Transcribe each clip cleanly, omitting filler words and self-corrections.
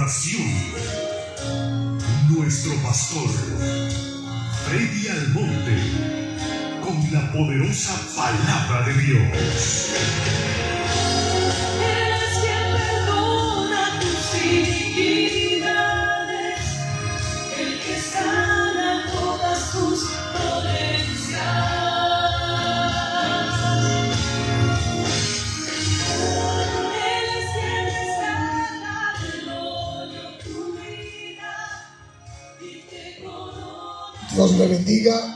oración. Nuestro pastor, Freddy Almonte, con la poderosa palabra de Dios. Eres quien perdona tus iniquidades, el que sana todas tus dolencias. Eres quien rescata del hoyo tu vida y te corona. Dios le bendiga.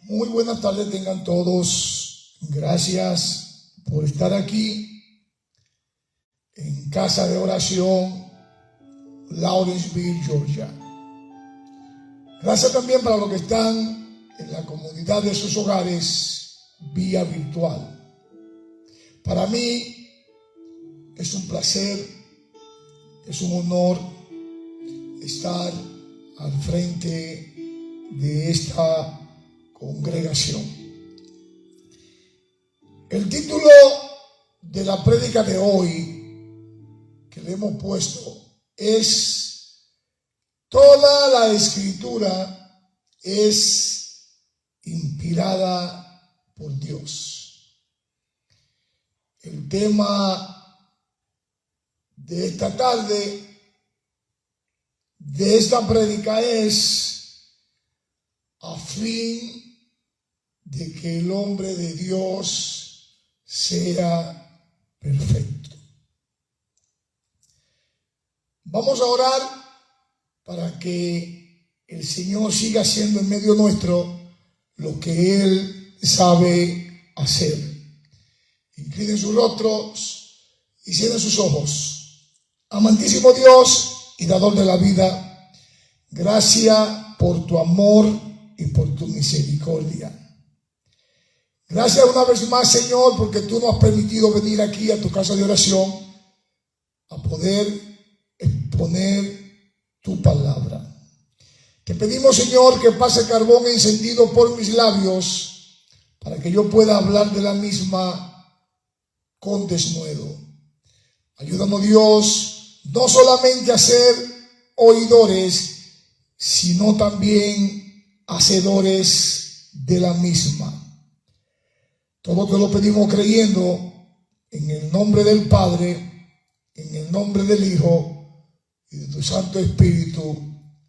Muy buenas tardes tengan todos. Gracias por estar aquí en Casa de Oración, Lawrenceville, Georgia. Gracias también para los que están en la comunidad de sus hogares vía virtual. Para mí es un placer, es un honor estar al frente de esta congregación. El título de la prédica de hoy que le hemos puesto es: toda la escritura es inspirada por Dios. El tema de esta tarde, de esta prédica, es a fin de que el hombre de Dios sea perfecto. Vamos a orar para que el Señor siga haciendo en medio nuestro lo que Él sabe hacer. Inclinen sus rostros y cierren sus ojos. Amantísimo Dios y dador de la vida, gracias por tu amor y por tu misericordia. Gracias una vez más, Señor, porque tú nos has permitido venir aquí a tu casa de oración a poder exponer tu palabra. Te pedimos, Señor, que pase carbón encendido por mis labios para que yo pueda hablar de la misma con denuedo. Ayúdanos, Dios, no solamente a ser oidores, sino también hacedores de la misma. Todo te lo pedimos creyendo en el nombre del Padre, en el nombre del Hijo y de tu Santo Espíritu.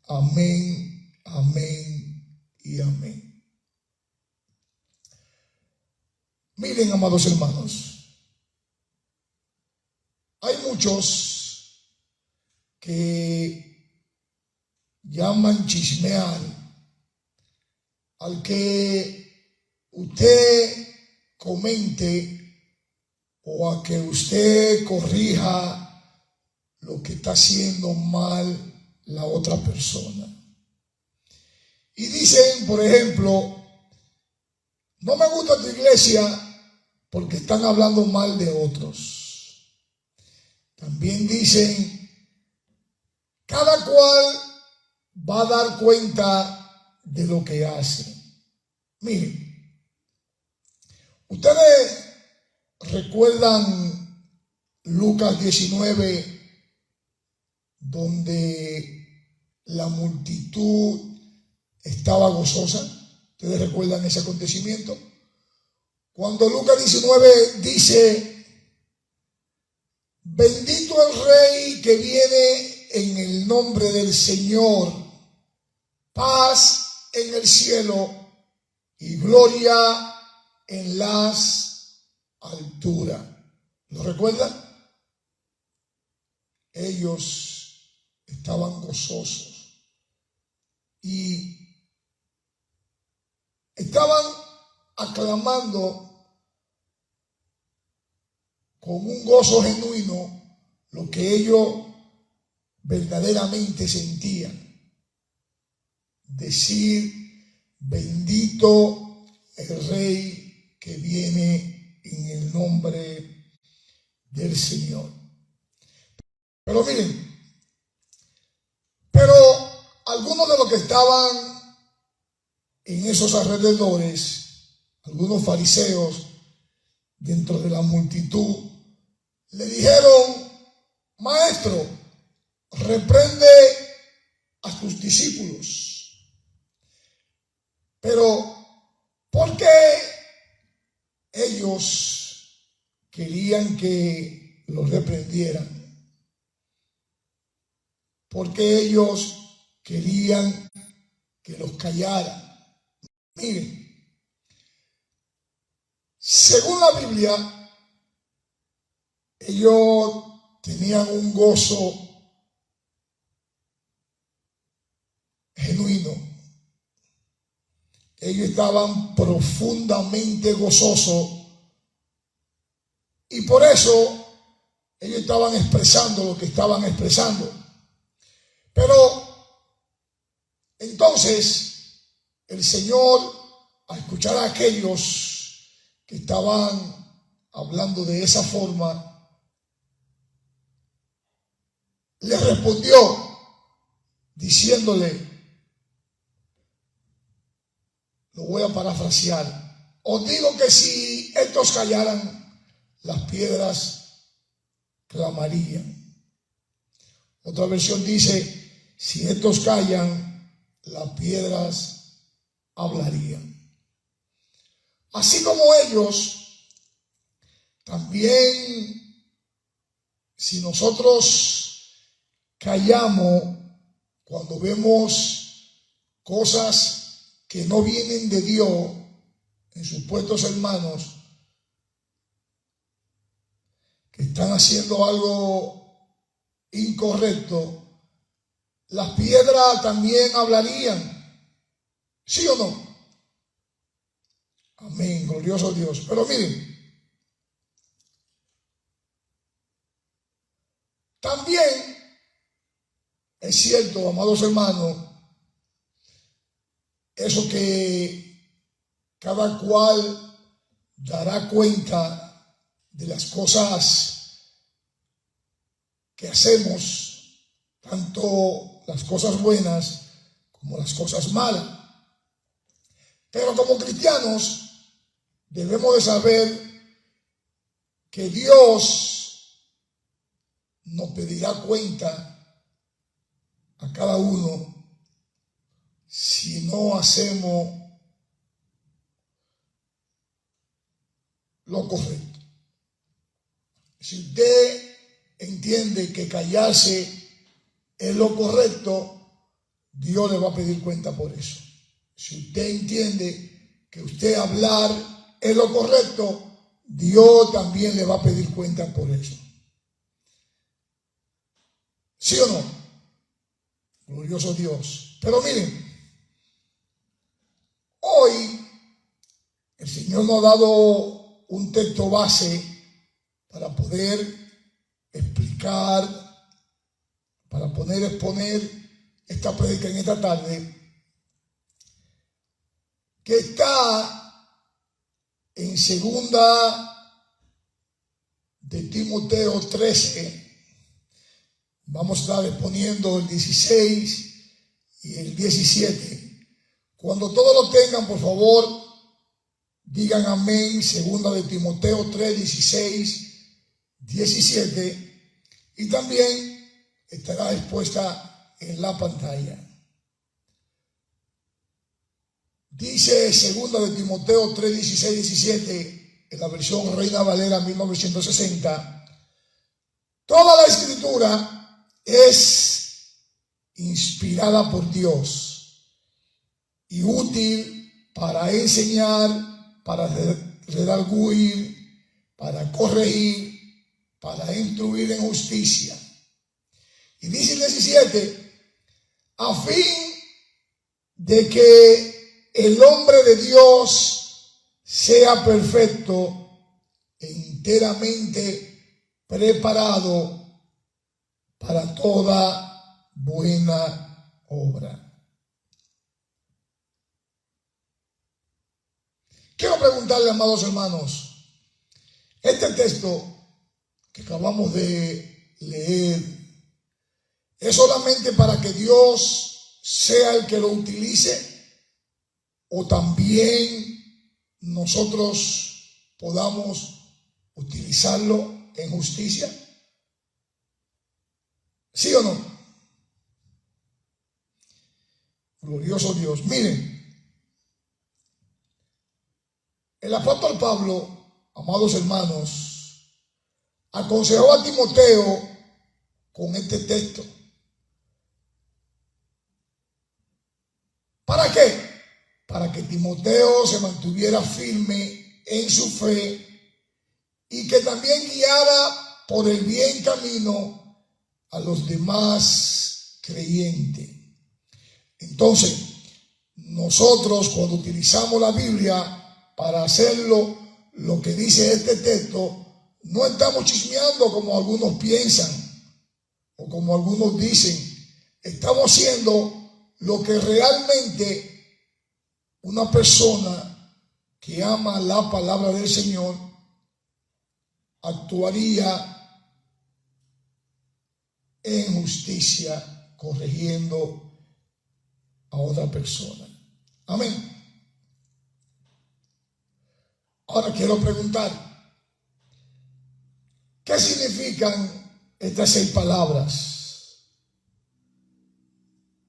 Amén, amén y amén. Miren, amados hermanos, hay muchos que llaman chismear al que usted comente o a que usted corrija lo que está haciendo mal la otra persona. Y dicen, por ejemplo, no me gusta tu iglesia porque están hablando mal de otros. También dicen, cada cual va a dar cuenta de lo que hace. Miren, ustedes recuerdan Lucas 19, donde la multitud estaba gozosa. ¿Ustedes recuerdan ese acontecimiento? Cuando Lucas 19 dice: bendito el Rey que viene en el nombre del Señor, paz en el cielo y gloria en las alturas. ¿Lo recuerdan? Ellos estaban gozosos y estaban aclamando con un gozo genuino lo que ellos verdaderamente sentían. Decir: bendito el Rey que viene en el nombre del Señor. Pero miren, algunos de los que estaban en esos alrededores, algunos fariseos dentro de la multitud, le dijeron: maestro, reprende a tus discípulos. Pero, ¿por qué ellos querían que los reprendieran? ¿Por qué ellos querían que los callaran? Miren, según la Biblia, ellos tenían un gozo genuino. Ellos estaban profundamente gozosos y por eso ellos estaban expresando lo que estaban expresando. Pero entonces el Señor, al escuchar a aquellos que estaban hablando de esa forma, le respondió diciéndole, lo voy a parafrasear: os digo que si estos callaran, las piedras clamarían. Otra versión dice, si estos callan, las piedras hablarían. Así como ellos, también si nosotros callamos cuando vemos cosas que no vienen de Dios en supuestos hermanos que están haciendo algo incorrecto, las piedras también hablarían. ¿Sí o no? Amén, glorioso Dios. Pero miren, también es cierto, amados hermanos, eso que cada cual dará cuenta de las cosas que hacemos, tanto las cosas buenas como las cosas malas. Pero como cristianos debemos de saber que Dios nos pedirá cuenta a cada uno si no hacemos lo correcto. Si usted entiende que callarse es lo correcto, Dios le va a pedir cuenta por eso. Si usted entiende que usted hablar es lo correcto, Dios también le va a pedir cuenta por eso. ¿Sí o no? Glorioso Dios. Pero miren, hoy el Señor nos ha dado un texto base para poder explicar, para poder exponer esta prédica en esta tarde, que está en 2 de Timoteo 13. Vamos a estar exponiendo el 16 y el 17. Cuando todos lo tengan, por favor, digan amén. 2 de Timoteo 3, 16, 17. Y también estará expuesta en la pantalla. Dice 2 de Timoteo 3, 16, 17, en la versión Reina Valera 1960. Toda la escritura es inspirada por Dios y útil para enseñar, para redarguir, para corregir, para instruir en justicia. Y dice el 17, a fin de que el hombre de Dios sea perfecto e enteramente preparado para toda buena obra. Quiero preguntarle, amados hermanos, este texto que acabamos de leer, ¿es solamente para que Dios sea el que lo utilice o también nosotros podamos utilizarlo en justicia? ¿Sí o no? glorioso Dios. Miren, el apóstol Pablo, amados hermanos, aconsejó a Timoteo con este texto. ¿Para qué? Para que Timoteo se mantuviera firme en su fe y que también guiara por el bien camino a los demás creyentes. Entonces, nosotros cuando utilizamos la Biblia para hacerlo, lo que dice este texto, no estamos chismeando como algunos piensan o como algunos dicen. Estamos haciendo lo que realmente una persona que ama la palabra del Señor actuaría en justicia, corrigiendo a otra persona. Amén. Ahora quiero preguntar, ¿qué significan estas 6 palabras?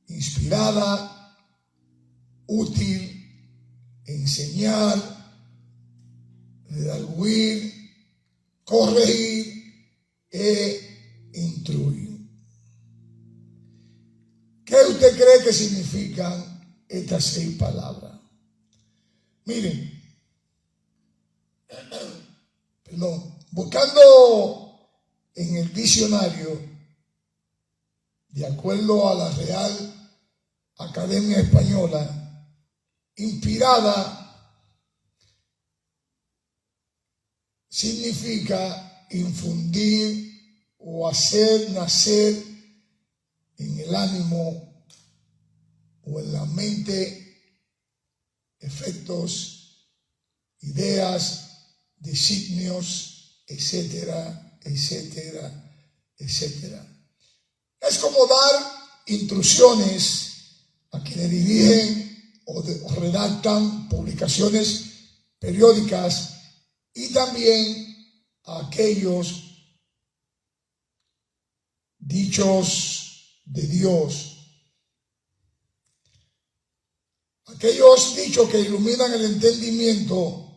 Inspirada, útil, enseñar, redarguir, corregir e instruir. ¿Qué usted cree que significan estas 6 palabras? Miren, buscando en el diccionario, de acuerdo a la Real Academia Española, inspirada significa infundir o hacer nacer en el ánimo o en la mente efectos, ideas, designios, etcétera, etcétera, etcétera. Es como dar instrucciones a quienes dirigen o redactan publicaciones periódicas y también a aquellos dichos de Dios, aquellos dichos que iluminan el entendimiento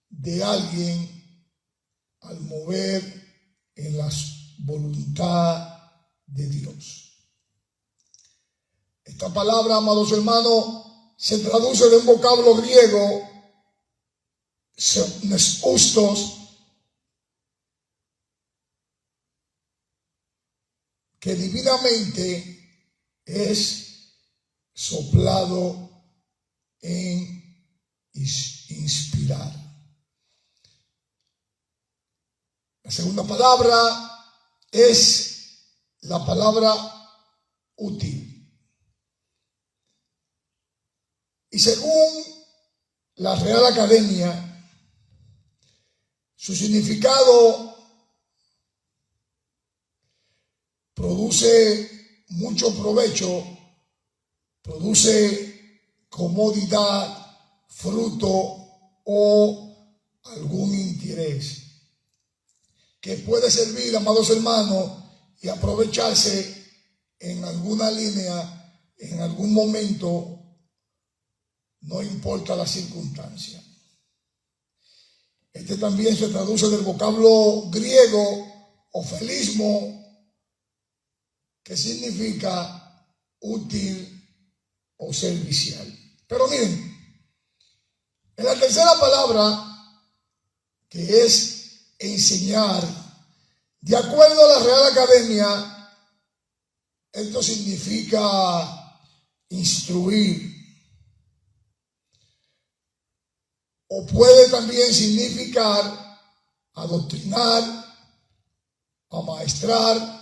de alguien al mover en la voluntad de Dios. Esta palabra, amados hermanos, se traduce de un vocablo griego, nestustos, que divinamente es soplado en inspirar. La segunda palabra es la palabra útil. Y según la Real Academia, su significado produce mucho provecho, produce comodidad, fruto o algún interés que puede servir, amados hermanos, y aprovecharse en alguna línea, en algún momento, no importa la circunstancia. Este también se traduce del vocablo griego, ofelismo, que significa útil o servicial. Pero miren, en la tercera palabra, que es enseñar, de acuerdo a la Real Academia, esto significa instruir, o puede también significar adoctrinar, amaestrar,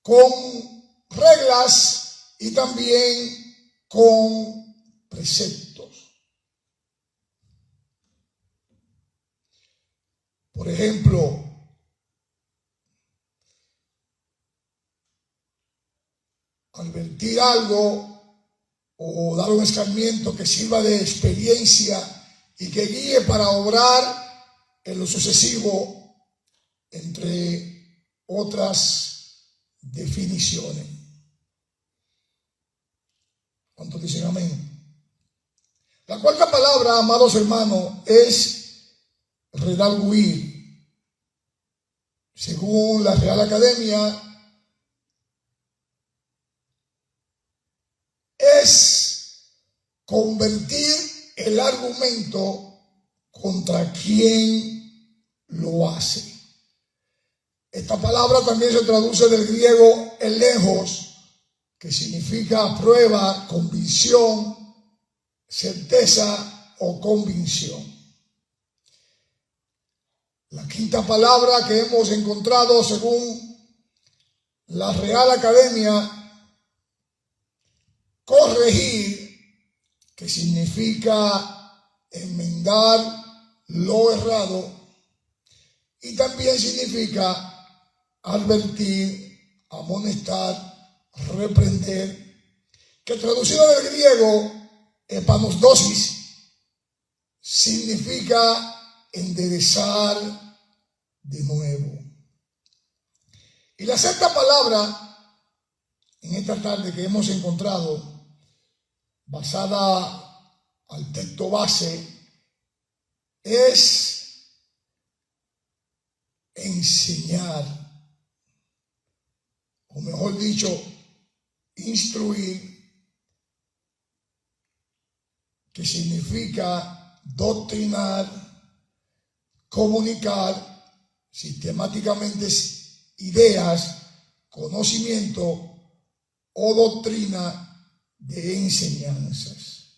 con reglas y también con preceptos. Por ejemplo, advertir algo o dar un escarmiento que sirva de experiencia y que guíe para obrar en lo sucesivo, entre otras definiciones. ¿Cuántos dicen amén? La cuarta palabra, amados hermanos, es redarguir. Según la Real Academia, es convertir el argumento contra quien lo hace. Esta palabra también se traduce del griego elegos, que significa prueba, convicción, certeza o convicción. La quinta palabra que hemos encontrado según la Real Academia, corregir, que significa enmendar lo errado, y también significa advertir, amonestar, reprender, que traducido del griego, epanosdosis, significa enderezar de nuevo. Y la sexta palabra en esta tarde que hemos encontrado, basada al texto base, es enseñar, o mejor dicho, instruir, que significa doctrinar, comunicar sistemáticamente ideas, conocimiento o doctrina de enseñanzas.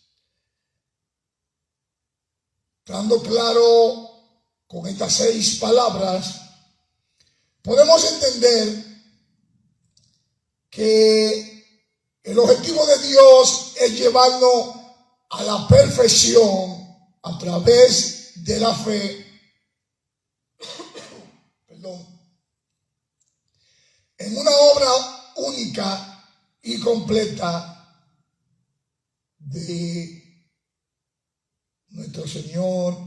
Estando claro con estas 6 palabras, podemos entender que el objetivo de Dios es llevarnos a la perfección a través de la fe, en una obra única y completa de nuestro Señor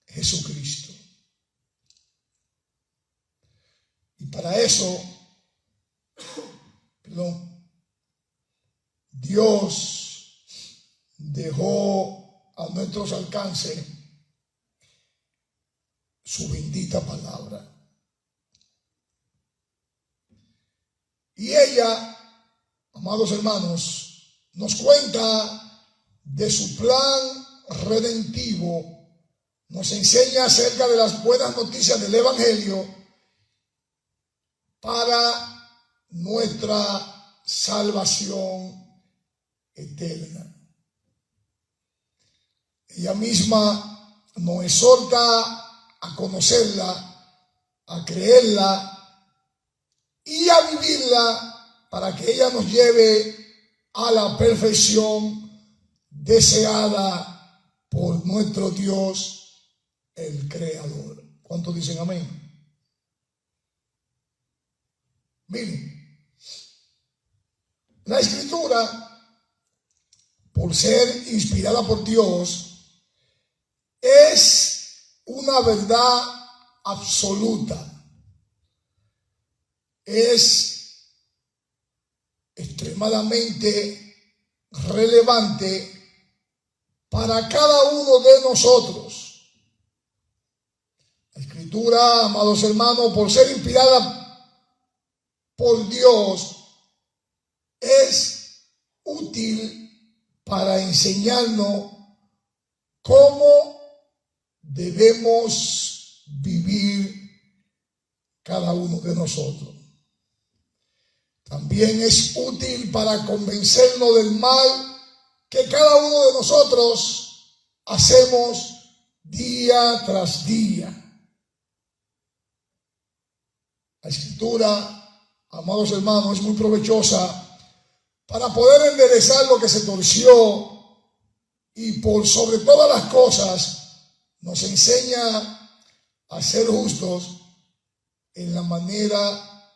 Jesucristo. Y para eso, Dios dejó a nuestros alcances su bendita palabra. Y ella, amados hermanos, nos cuenta de su plan redentivo, nos enseña acerca de las buenas noticias del Evangelio para nuestra salvación eterna. Ella misma nos exhorta a conocerla, a creerla y a vivirla para que ella nos lleve a la perfección deseada por nuestro Dios, el Creador. ¿Cuántos dicen amén? Miren, la Escritura, por ser inspirada por Dios, es una verdad absoluta. Es extremadamente relevante para cada uno de nosotros. La Escritura, amados hermanos, por ser inspirada por Dios, es útil para enseñarnos cómo debemos vivir cada uno de nosotros. También es útil para convencernos del mal que cada uno de nosotros hacemos día tras día. La Escritura, amados hermanos, es muy provechosa para poder enderezar lo que se torció y por sobre todas las cosas nos enseña a ser justos en la manera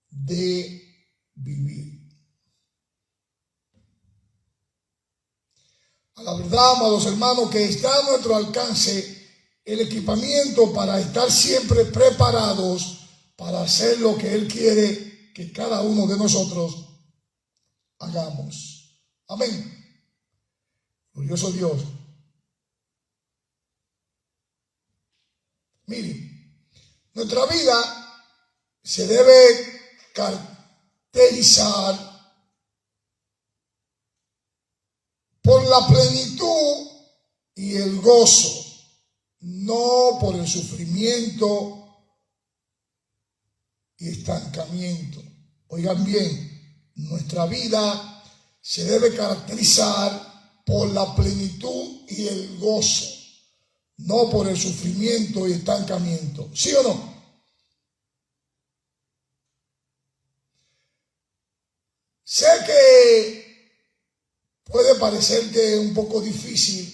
de vivir. A la verdad, amados hermanos, que está a nuestro alcance el equipamiento para estar siempre preparados para hacer lo que Él quiere que cada uno de nosotros hagamos. Amén. Glorioso Dios. Miren, nuestra vida se debe caracterizar por la plenitud y el gozo, no por el sufrimiento y estancamiento. Oigan bien, nuestra vida se debe caracterizar por la plenitud y el gozo, no por el sufrimiento y estancamiento. ¿Sí o no? Sé que puede parecerte un poco difícil,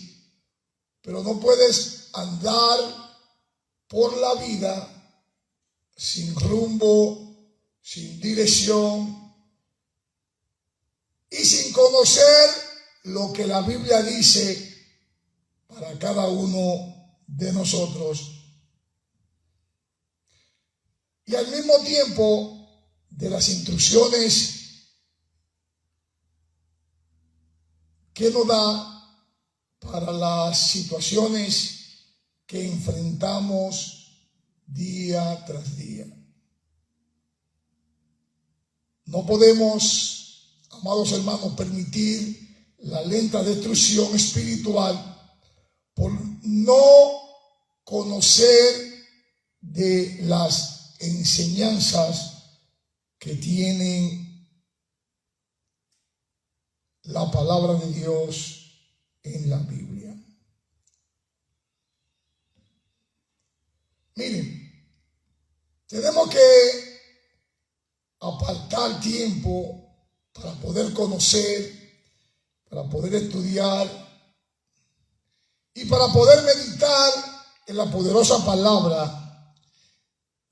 pero no puedes andar por la vida sin rumbo, sin dirección y sin conocer lo que la Biblia dice para cada uno de nosotros. Y al mismo tiempo de las instrucciones que nos da para las situaciones que enfrentamos día tras día. No podemos, amados hermanos, permitir la lenta destrucción espiritual por no conocer de las enseñanzas que tienen la palabra de Dios en la Biblia. Miren, tenemos que apartar tiempo para poder conocer, para poder estudiar y para poder meditar en la poderosa palabra.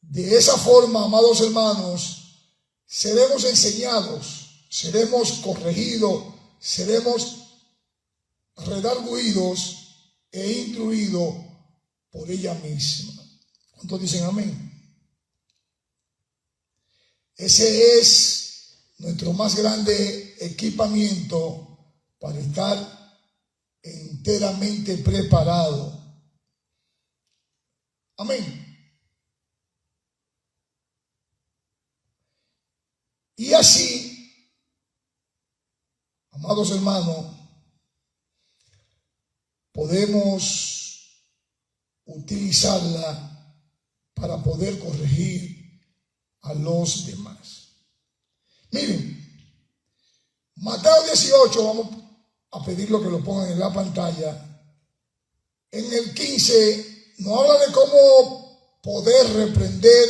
De esa forma, amados hermanos, seremos enseñados, seremos corregidos, seremos redarguidos e instruidos por ella misma. ¿Cuántos dicen amén? Ese es nuestro más grande equipamiento para estar enteramente preparado. Amén. Y así, amados hermanos, podemos utilizarla para poder corregir a los demás. Miren, Mateo 18, vamos a pedirlo que lo pongan en la pantalla. En el 15 nos habla de cómo poder reprender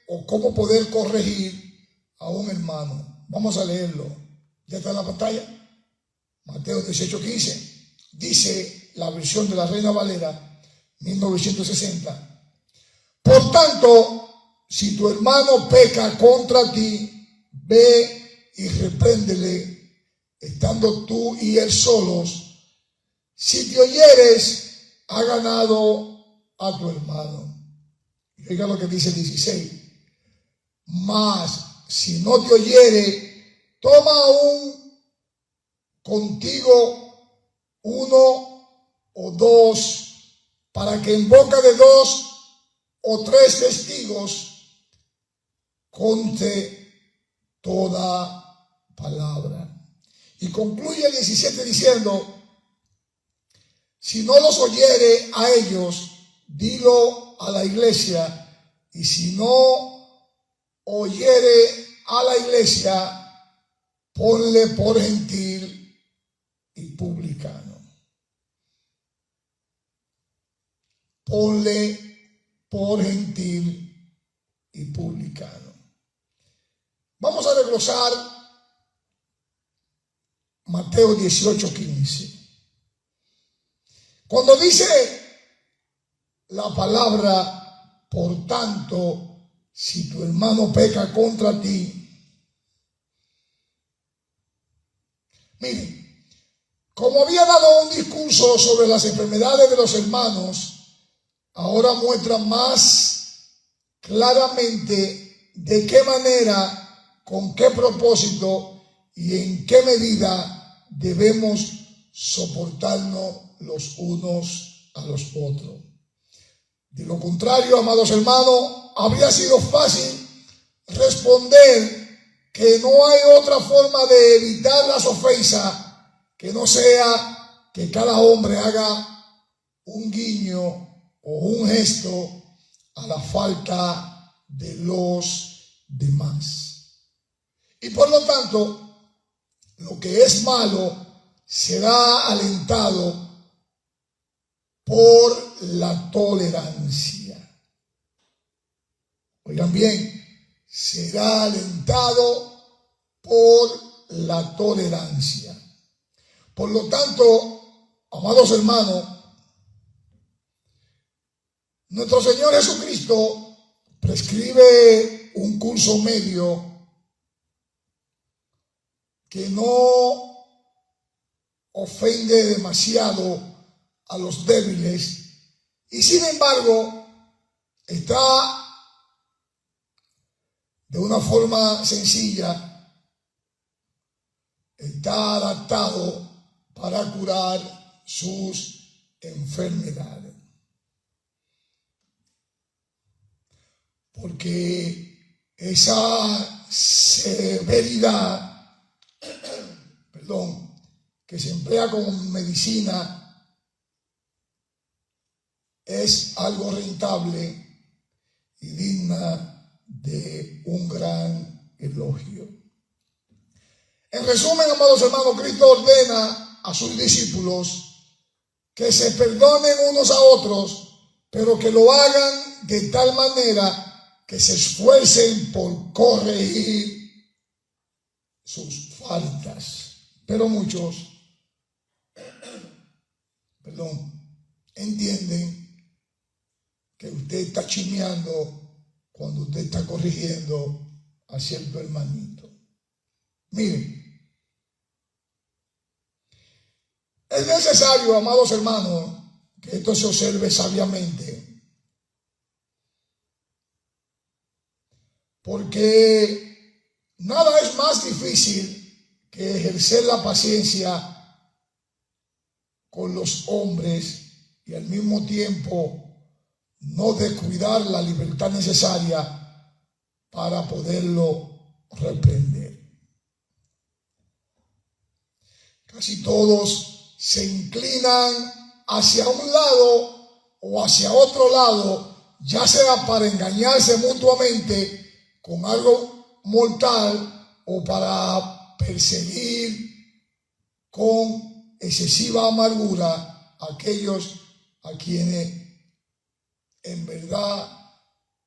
o cómo poder corregir a un hermano. Vamos a leerlo. ¿Ya está en la pantalla? Mateo 18, 15. Dice la versión de la Reina Valera 1960. Por tanto, si tu hermano peca contra ti, ve y repréndele, estando tú y él solos. Si te oyeres, ha ganado a tu hermano. Y oiga lo que dice el 16. Mas si no te oyere, toma aún contigo uno o dos, para que en boca de dos o tres testigos conte toda palabra. Y concluye el 17 diciendo: si no los oyere a ellos, dilo a la iglesia, y si no oyere a la iglesia, ponle por gentil y publicano. Ponle por gentil y publicano. Vamos a desglosar Mateo 18, 15. Cuando dice la palabra, por tanto, si tu hermano peca contra ti, miren, como había dado un discurso sobre las enfermedades de los hermanos, ahora muestra más claramente de qué manera con qué propósito y en qué medida debemos soportarnos los unos a los otros. De lo contrario, amados hermanos, habría sido fácil responder que no hay otra forma de evitar las ofensas que no sea que cada hombre haga un guiño o un gesto a la falta de los demás. Y por lo tanto, lo que es malo será alentado por la tolerancia. Oigan bien, será alentado por la tolerancia. Por lo tanto, amados hermanos, nuestro Señor Jesucristo prescribe un curso medio que no ofende demasiado a los débiles y sin embargo está de una forma sencilla, está adaptado para curar sus enfermedades. Porque esa severidad, que se emplea como medicina es algo rentable y digna de un gran elogio. En resumen, amados hermanos, Cristo ordena a sus discípulos que se perdonen unos a otros, pero que lo hagan de tal manera que se esfuercen por corregir sus faltas. Pero muchos, entienden que usted está chismeando cuando usted está corrigiendo a cierto hermanito. Miren, es necesario, amados hermanos, que esto se observe sabiamente, porque nada es más difícil que ejercer la paciencia con los hombres y al mismo tiempo no descuidar la libertad necesaria para poderlo reprender. Casi todos se inclinan hacia un lado o hacia otro lado, ya sea para engañarse mutuamente con algo mortal o para perseguir con excesiva amargura a aquellos a quienes en verdad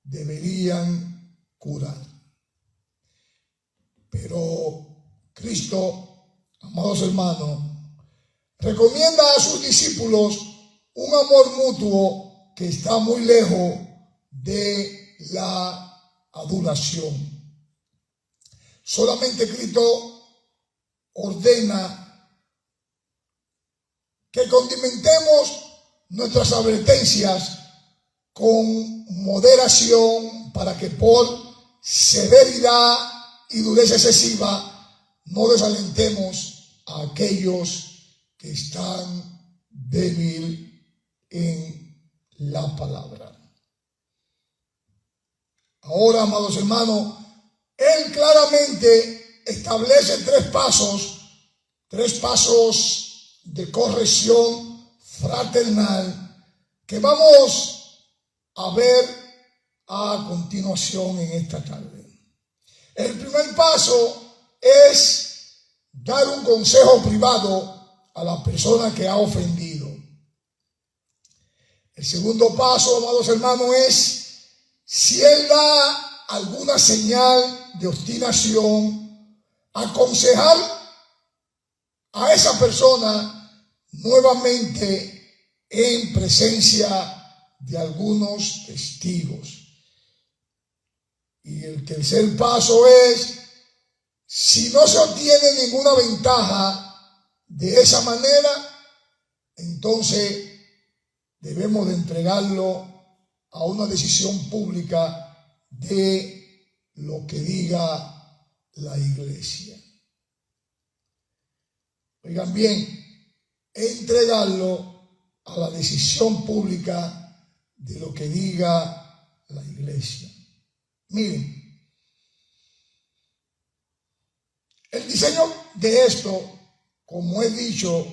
deberían curar. Pero Cristo, amados hermanos, recomienda a sus discípulos un amor mutuo que está muy lejos de la adulación. Solamente Cristo ordena que condimentemos nuestras advertencias con moderación para que por severidad y dureza excesiva no desalentemos a aquellos que están débiles en la palabra. Ahora, amados hermanos, Él claramente establece tres pasos de corrección fraternal que vamos a ver a continuación en esta tarde. El primer paso es dar un consejo privado a la persona que ha ofendido. El segundo paso, amados hermanos, es si él da alguna señal de obstinación, aconsejar a esa persona nuevamente en presencia de algunos testigos. Y el tercer paso es, si no se obtiene ninguna ventaja de esa manera, entonces debemos de entregarlo a una decisión pública de lo que diga la iglesia. Oigan bien, entregarlo a la decisión pública de lo que diga la iglesia. Miren, el diseño de esto, como he dicho,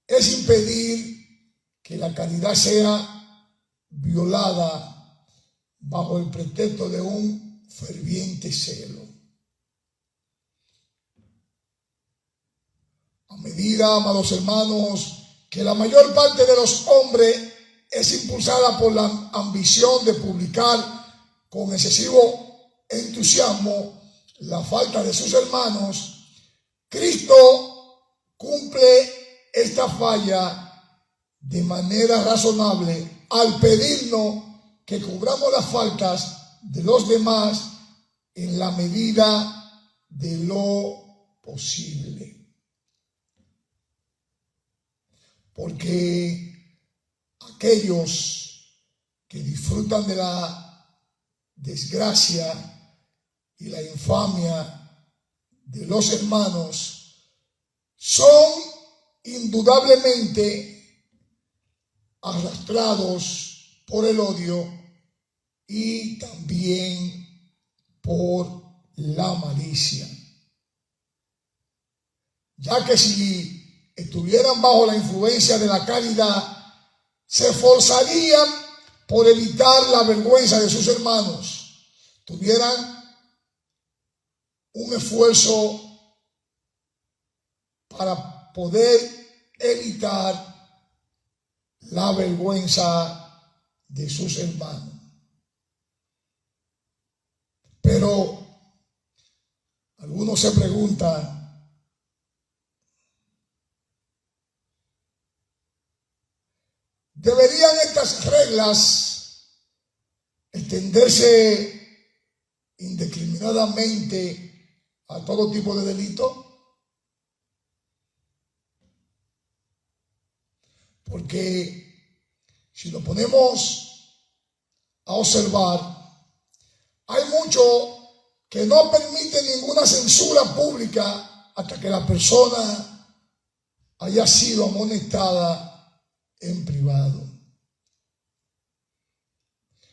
es impedir que la caridad sea violada bajo el pretexto de un ferviente celo. A medida, amados hermanos, que la mayor parte de los hombres es impulsada por la ambición de publicar con excesivo entusiasmo la falta de sus hermanos, Cristo cumple esta falla de manera razonable al pedirnos que cubramos las faltas de los demás en la medida de lo posible. Porque aquellos que disfrutan de la desgracia y la infamia de los hermanos son indudablemente arrastrados por el odio y también por la malicia. Ya que si estuvieran bajo la influencia de la caridad, se esforzarían por evitar la vergüenza de sus hermanos, tuvieran un esfuerzo para poder evitar la vergüenza de sus hermanos. Pero algunos se preguntan, ¿deberían estas reglas extenderse indiscriminadamente a todo tipo de delito? Porque si lo ponemos a observar, hay mucho que no permite ninguna censura pública hasta que la persona haya sido amonestada en privado.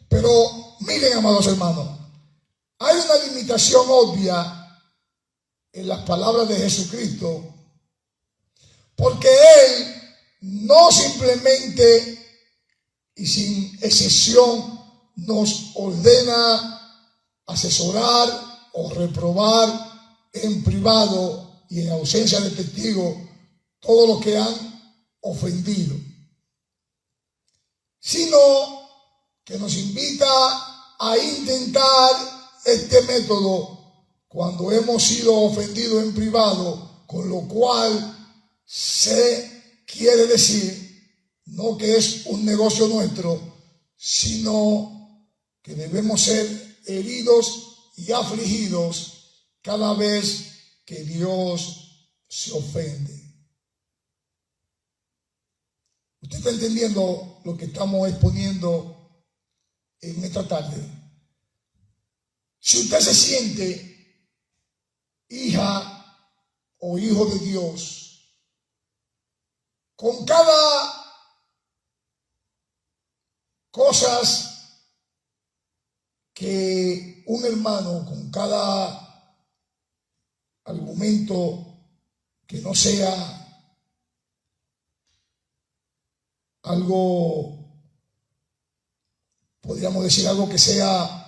Pero miren, amados hermanos, hay una limitación obvia en las palabras de Jesucristo, porque Él no simplemente y sin excepción nos ordena asesorar o reprobar en privado y en ausencia de testigos todos los que han ofendido, sino que nos invita a intentar este método cuando hemos sido ofendidos en privado, con lo cual se quiere decir no que es un negocio nuestro, sino que debemos ser heridos y afligidos cada vez que Dios se ofende. ¿Usted está entendiendo lo que estamos exponiendo en esta tarde? Si usted se siente hija o hijo de Dios, con cada cosas que un hermano, con cada argumento que no sea algo, podríamos decir algo que sea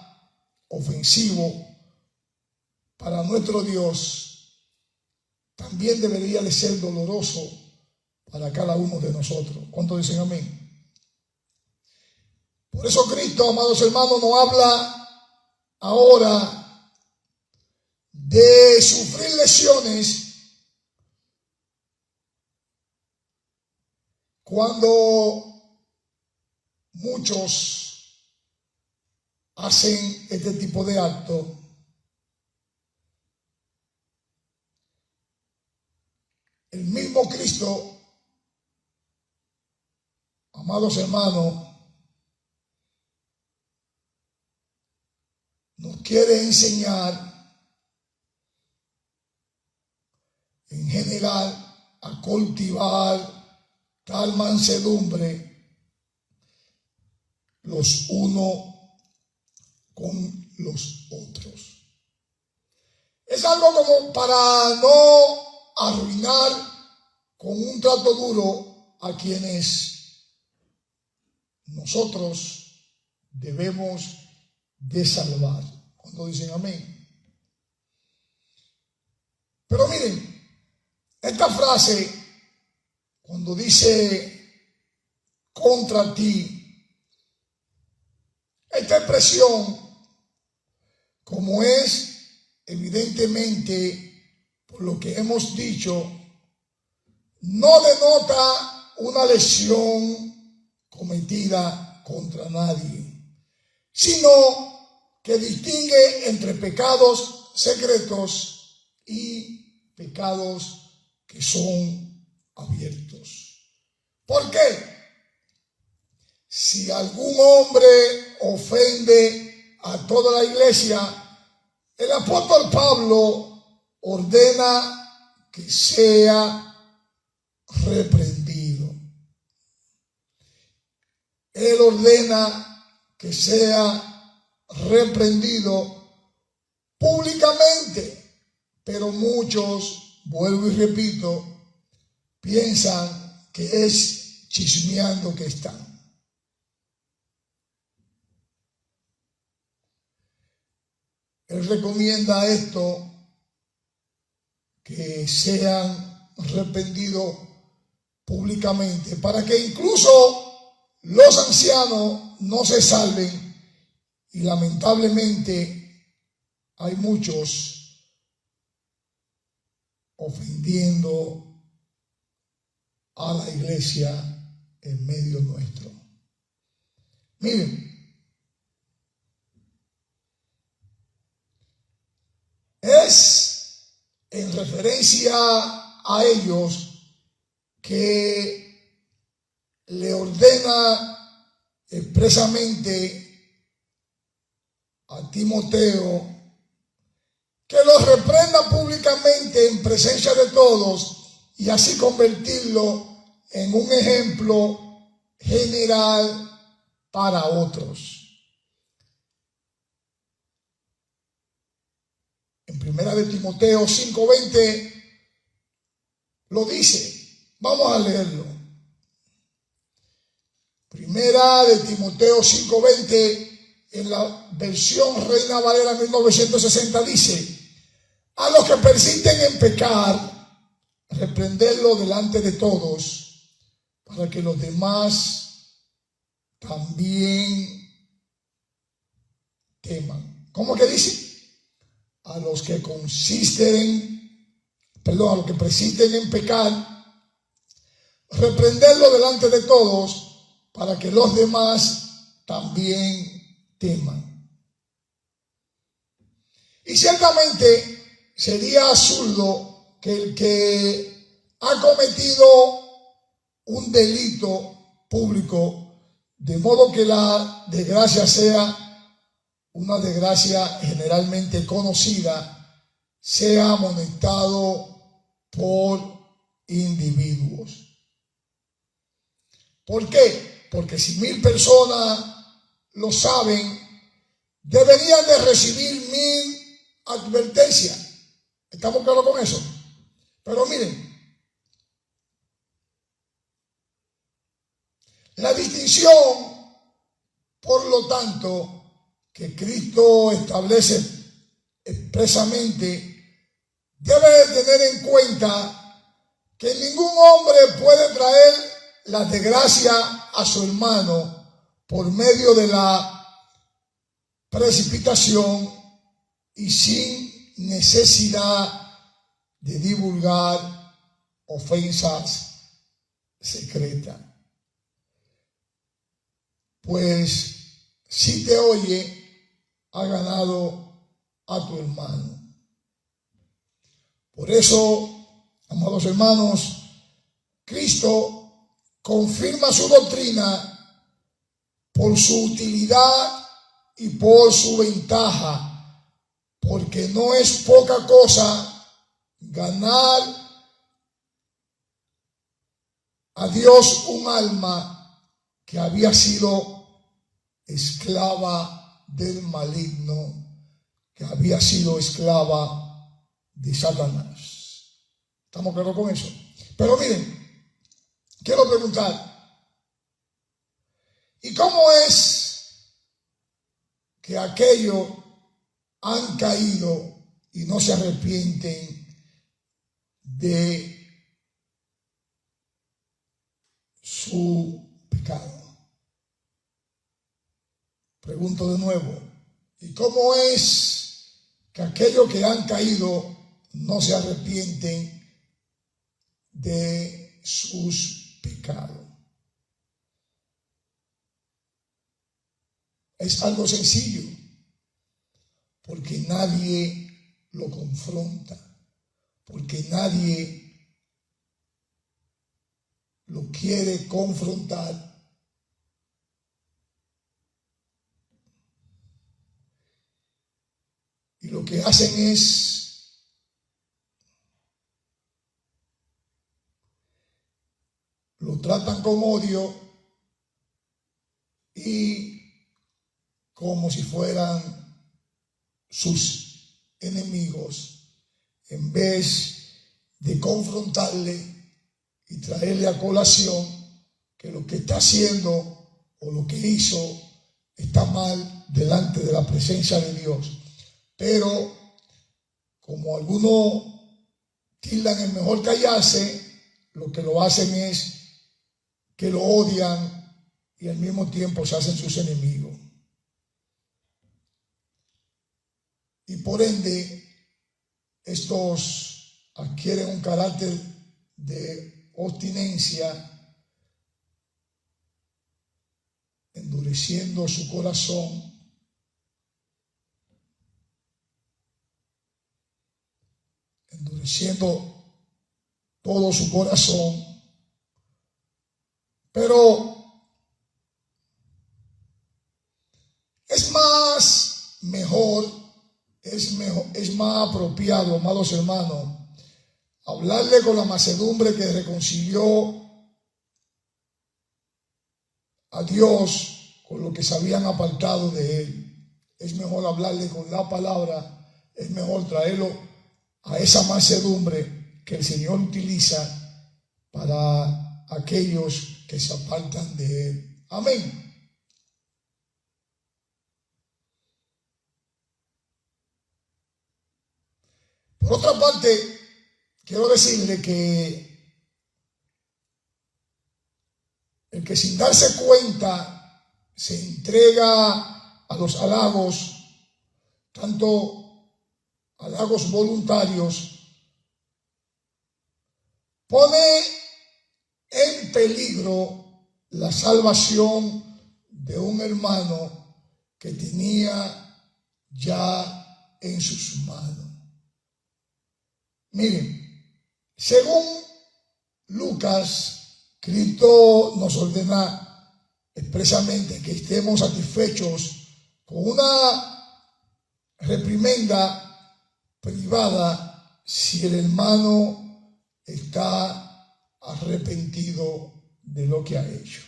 ofensivo para nuestro Dios, también debería de ser doloroso para cada uno de nosotros. ¿Cuántos dicen amén? Por eso Cristo, amados hermanos, nos habla ahora de sufrir lesiones cuando muchos hacen este tipo de acto. El mismo Cristo, amados hermanos, nos quiere enseñar en general a cultivar tal mansedumbre los unos con los otros. Es algo como para no arruinar con un trato duro a quienes nosotros debemos de salvar. Cuando dicen amén. Pero miren, esta frase, cuando dice contra ti, esta expresión, como es evidentemente por lo que hemos dicho, no denota una lesión cometida contra nadie, sino que distingue entre pecados secretos y pecados que son abiertos. ¿Por qué? Si algún hombre ofende a toda la iglesia, el apóstol Pablo ordena que sea reprendido. Él ordena que sea reprendido públicamente, pero muchos, vuelvo y repito, piensan que es chismeando que están. Él recomienda esto, que sean reprendidos públicamente, para que incluso los ancianos no se salven, y lamentablemente hay muchos ofendiendo a la iglesia en medio nuestro. Miren, es en referencia a ellos que le ordena expresamente a Timoteo que los reprenda públicamente en presencia de todos y así convertirlo en un ejemplo general para otros. En primera de Timoteo 5:20 lo dice. Vamos a leerlo. Primera de Timoteo 5:20 en la versión Reina Valera 1960 dice: a los que persisten en pecar, reprenderlo delante de todos, para que los demás también teman. ¿Cómo que dice? A los que persisten en pecar, reprenderlo delante de todos, para que los demás también teman. Y ciertamente sería absurdo que el que ha cometido un delito público, de modo que la desgracia sea una desgracia generalmente conocida, sea amonestado por individuos. ¿Por qué? Porque si 1000 personas lo saben, deberían de recibir 1000 advertencias. ¿Estamos claros con eso? Pero miren, la distinción, por lo tanto, que Cristo establece expresamente, debe de tener en cuenta que ningún hombre puede traer la desgracia a su hermano por medio de la precipitación y sin necesidad de divulgar ofensas secretas. Pues si te oye, ha ganado a tu hermano. Por eso, amados hermanos, Cristo confirma su doctrina por su utilidad y por su ventaja, porque no es poca cosa ganar a Dios un alma que había sido esclava del maligno, que había sido esclava de Satanás. ¿Estamos claros con eso? Pero miren, quiero preguntar, ¿y cómo es que aquellos han caído y no se arrepienten de su pecado? Pregunto de nuevo, ¿y cómo es que aquellos que han caído no se arrepienten de sus pecados? Es algo sencillo, porque nadie lo confronta, porque nadie lo quiere confrontar. Y lo que hacen es lo tratan con odio y como si fueran sus enemigos, en vez de confrontarle y traerle a colación que lo que está haciendo o lo que hizo está mal delante de la presencia de Dios. Pero como algunos tildan en mejor callarse, lo que lo hacen es que lo odian y al mismo tiempo se hacen sus enemigos. Y por ende, estos adquieren un carácter de obstinencia, endureciendo su corazón, endureciendo todo su corazón. Pero es más apropiado, amados hermanos, hablarle con la mansedumbre que reconcilió a Dios con lo que se habían apartado de Él. Es mejor hablarle con la palabra, es mejor traerlo a esa mansedumbre que el Señor utiliza para aquellos que se apartan de Él. Amén. Por otra parte, quiero decirle que el que sin darse cuenta se entrega a los halagos, tanto halagos voluntarios, pone en peligro la salvación de un hermano que tenía ya en sus manos. Miren, según Lucas, Cristo nos ordena expresamente que estemos satisfechos con una reprimenda privada si el hermano está arrepentido de lo que ha hecho.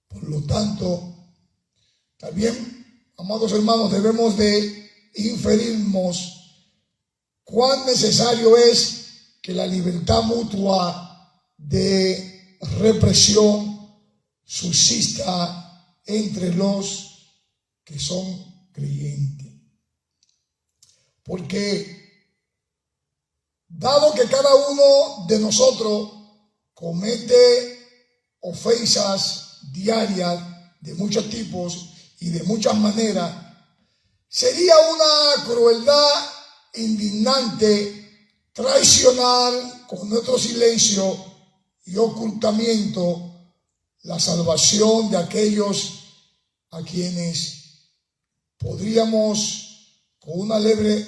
Por lo tanto, también, amados hermanos, debemos de inferirnos cuán necesario es que la libertad mutua de represión subsista entre los que son creyentes. Porque dado que cada uno de nosotros comete ofensas diarias de muchos tipos y de muchas maneras, sería una crueldad indignante traicionar con nuestro silencio y ocultamiento la salvación de aquellos a quienes podríamos con una leve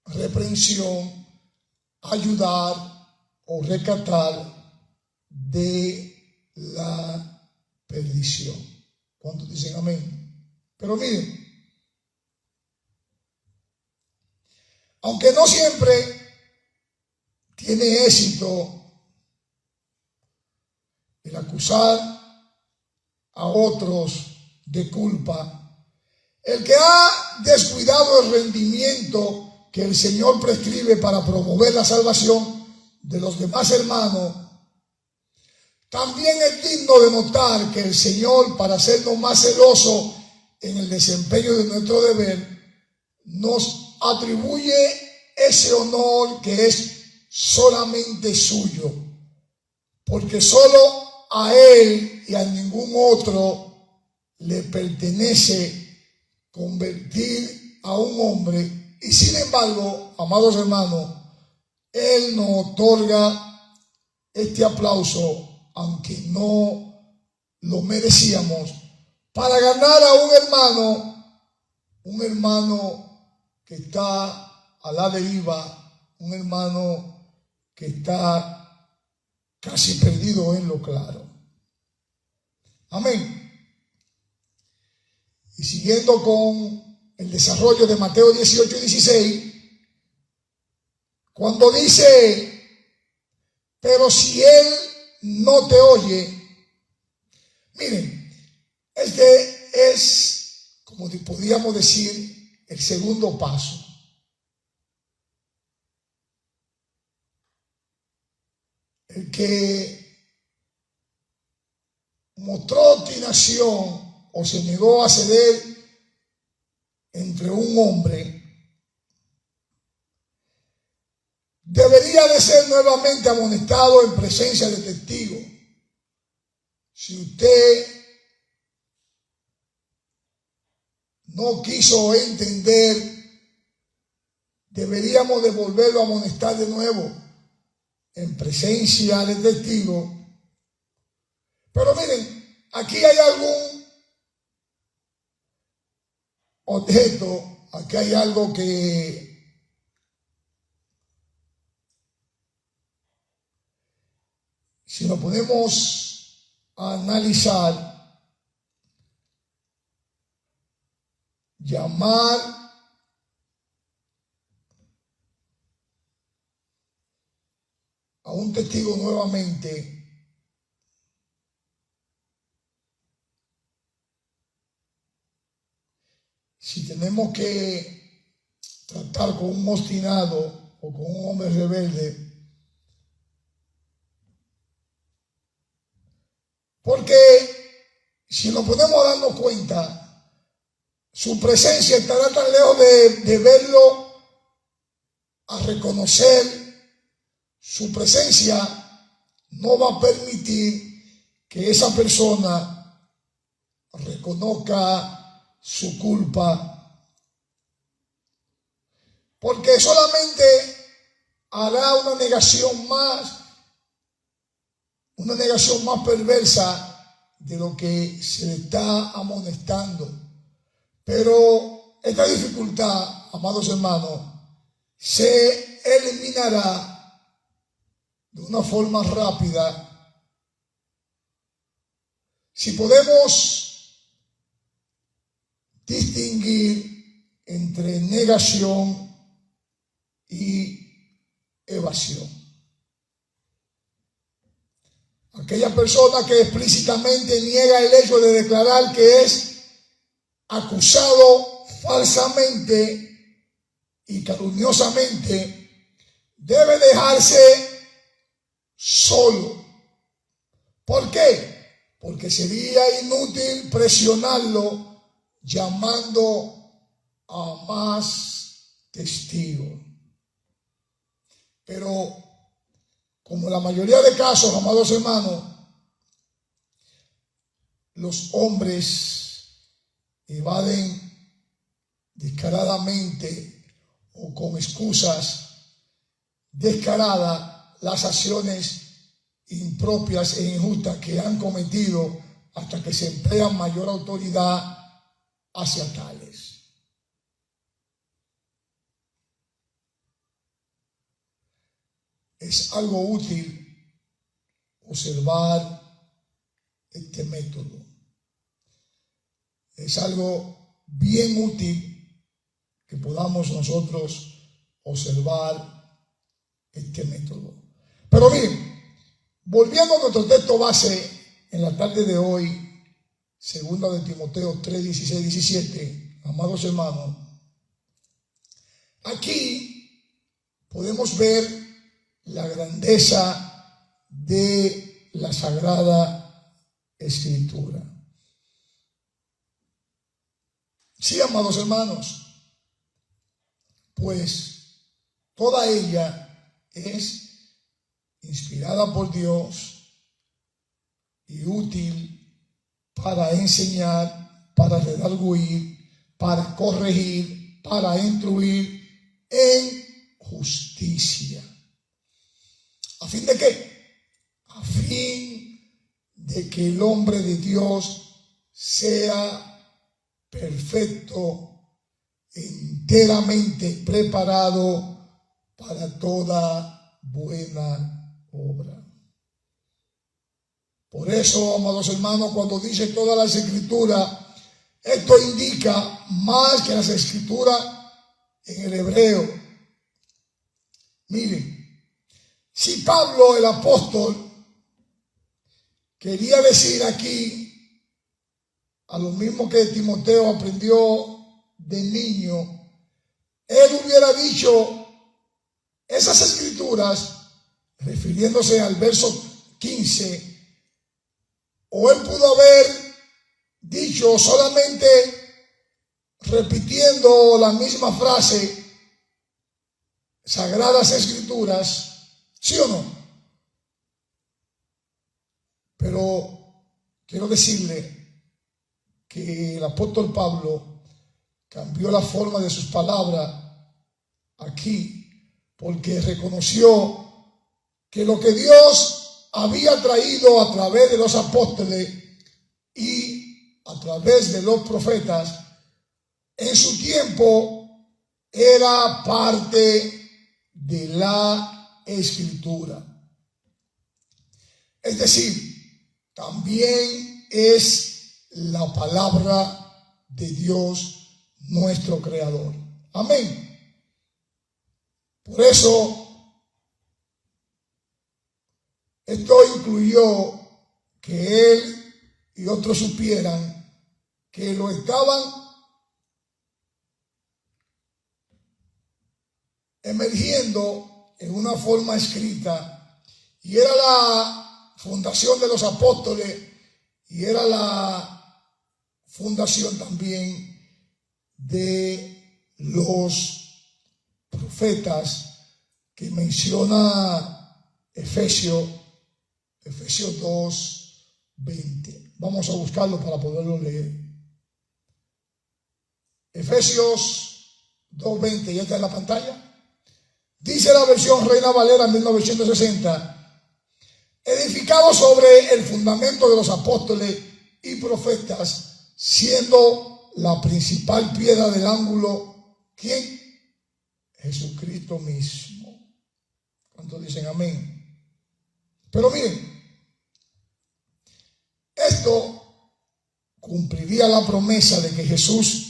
reprensión ayudar o rescatar de la perdición. ¿Cuántos dicen amén? Pero miren, aunque no siempre tiene éxito en acusar a otros de culpa, el que ha descuidado el rendimiento que el Señor prescribe para promover la salvación de los demás hermanos, también es digno de notar que el Señor, para hacernos más celosos en el desempeño de nuestro deber, nos atribuye ese honor que es solamente suyo, porque solo a Él y a ningún otro le pertenece convertir a un hombre, y sin embargo, amados hermanos, Él nos otorga este aplauso, aunque no lo merecíamos, para ganar a un hermano que está a la deriva, un hermano que está casi perdido en lo claro. Amén. Y siguiendo con el desarrollo de Mateo 18:16, cuando dice, pero si él no te oye, miren, este es, como podríamos decir, el segundo paso. El que mostró obstinación o se negó a ceder entre un hombre, debería de ser nuevamente amonestado en presencia de testigos. Si usted no quiso entender, deberíamos de volverlo a amonestar de nuevo en presencia de testigos. Pero miren, aquí hay algún objeto, aquí hay algo que si nos ponemos a analizar, llamar a un testigo nuevamente si tenemos que tratar con un obstinado o con un hombre rebelde, porque si nos podemos darnos cuenta, su presencia estará tan lejos de verlo a reconocer. Su presencia no va a permitir que esa persona reconozca su culpa, porque solamente hará una negación más perversa de lo que se le está amonestando. Pero esta dificultad, amados hermanos, se eliminará de una forma rápida si podemos distinguir entre negación y evasión. Aquella persona que explícitamente niega el hecho de declarar que es acusado falsamente y calumniosamente, debe dejarse solo. ¿Por qué? Porque sería inútil presionarlo llamando a más testigos. Pero como la mayoría de casos, amados hermanos, los hombres evaden descaradamente o con excusas descaradas las acciones impropias e injustas que han cometido hasta que se emplea mayor autoridad hacia tales. Es algo útil observar este método. Es algo bien útil que podamos nosotros observar este método. Pero miren, volviendo a nuestro texto base en la tarde de hoy, segunda de Timoteo 3, 16, 17, amados hermanos, aquí podemos ver la grandeza de la Sagrada Escritura. Sí, amados hermanos, pues toda ella es inspirada por Dios y útil para enseñar, para redarguir, para corregir, para instruir en justicia. ¿A fin de qué? A fin de que el hombre de Dios sea perfecto, enteramente preparado para toda buena obra. Por eso, amados hermanos, cuando dice todas las escrituras, esto indica más que las escrituras en el hebreo. Miren, si Pablo el apóstol quería decir aquí a lo mismo que Timoteo aprendió de niño, él hubiera dicho esas escrituras refiriéndose al verso 15, o él pudo haber dicho solamente repitiendo la misma frase, Sagradas Escrituras, ¿sí o no? Pero quiero decirle que el apóstol Pablo cambió la forma de sus palabras aquí porque reconoció que lo que Dios había traído a través de los apóstoles y a través de los profetas en su tiempo era parte de la Escritura. Es decir, también es la palabra de Dios, nuestro Creador. Amén. Por eso, esto incluyó que él y otros supieran que lo estaban emergiendo en una forma escrita, y era la fundación de los apóstoles y era la fundación también de los profetas que menciona Efesios 2:20. Vamos a buscarlo para poderlo leer. Efesios 2:20, ya está en la pantalla. Dice la versión Reina Valera 1960, edificado sobre el fundamento de los apóstoles y profetas, siendo la principal piedra del ángulo, ¿quién? Jesucristo mismo. ¿Cuántos dicen amén? Pero miren, esto cumpliría la promesa de que Jesús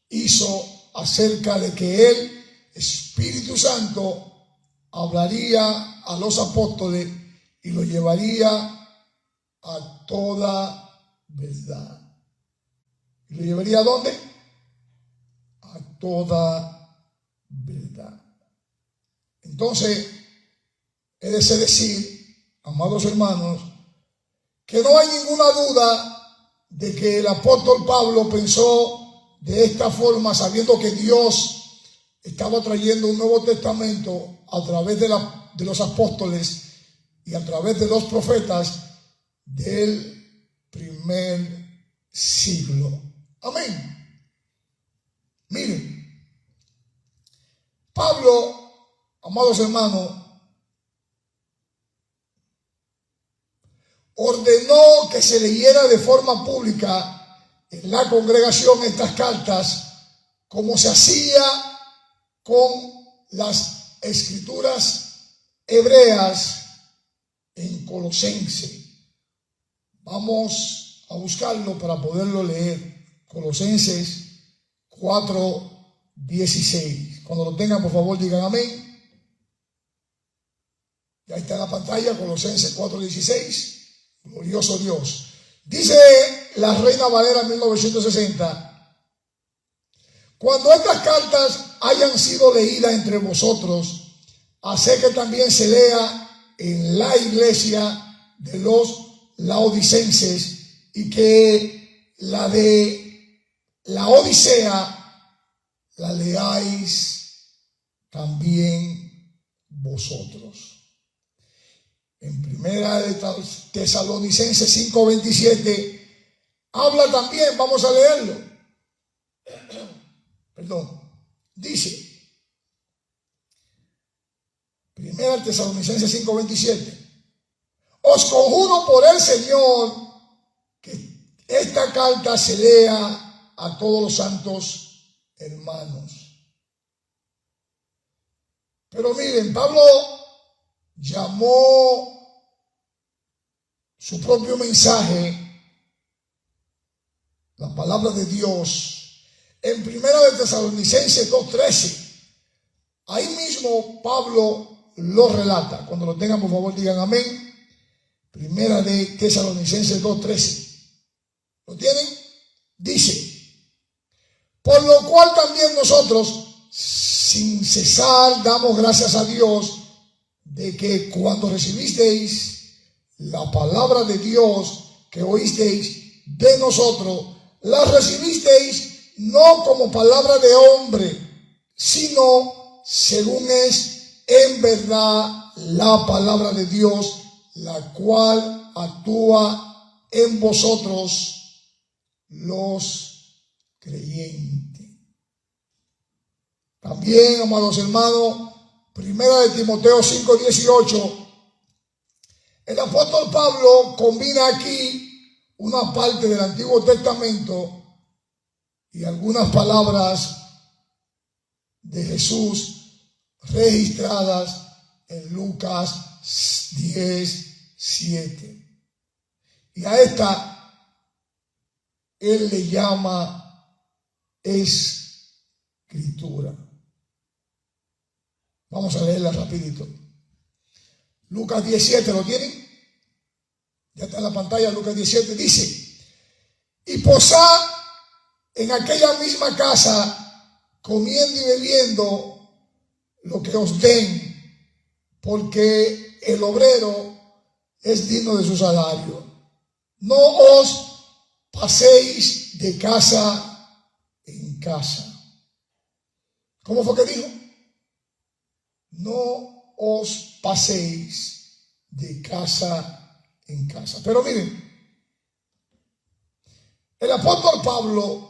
hizo acerca de que el Espíritu Santo hablaría a los apóstoles y lo llevaría a toda verdad. ¿Y lo llevaría a dónde? A toda verdad. Entonces, es decir, amados hermanos, que no hay ninguna duda de que el apóstol Pablo pensó de esta forma, sabiendo que Dios estaba trayendo un Nuevo Testamento a través de los apóstoles y a través de los profetas del primer siglo. Amén. Miren, Pablo, amados hermanos, ordenó que se leyera de forma pública en la congregación estas cartas, como se hacía con las escrituras hebreas en Colosenses. Vamos a buscarlo para poderlo leer. Colosenses 4:16. Cuando lo tengan, por favor, digan amén. Ya está en la pantalla, Colosenses 4:16. Glorioso Dios. Dice la Reina Valera 1960. Cuando estas cartas hayan sido leídas entre vosotros, haced que también se lea en la iglesia de los laodicenses y que la de la Odisea la leáis también vosotros. En primera de Tesalonicenses 5:27 habla también, vamos a leerlo. Dice, primera Tesalonicenses 5:27, os conjuro por el Señor que esta carta se lea a todos los santos hermanos. Pero miren, Pablo llamó su propio mensaje, la palabra de Dios, en primera de Tesalonicenses 2:13. Ahí mismo Pablo lo relata. Cuando lo tengan, por favor, digan amén. Primera de Tesalonicenses 2:13. ¿Lo tienen? Dice, por lo cual también nosotros, sin cesar, damos gracias a Dios de que cuando recibisteis la palabra de Dios que oísteis de nosotros, la recibisteis no como palabra de hombre, sino según es en verdad la palabra de Dios, la cual actúa en vosotros los creyentes. También, amados hermanos, primera de Timoteo 5:18, el apóstol Pablo combina aquí una parte del Antiguo Testamento y algunas palabras de Jesús registradas en Lucas 10:7. Y a esta él le llama escritura. Vamos a leerla rapidito. Lucas 10:7, ¿lo tienen? Ya está en la pantalla. Lucas 10:7 dice, y posad en aquella misma casa, comiendo y bebiendo lo que os den, porque el obrero es digno de su salario. No os paséis de casa en casa. ¿Cómo fue que dijo? No os paséis de casa en casa. Pero miren, el apóstol Pablo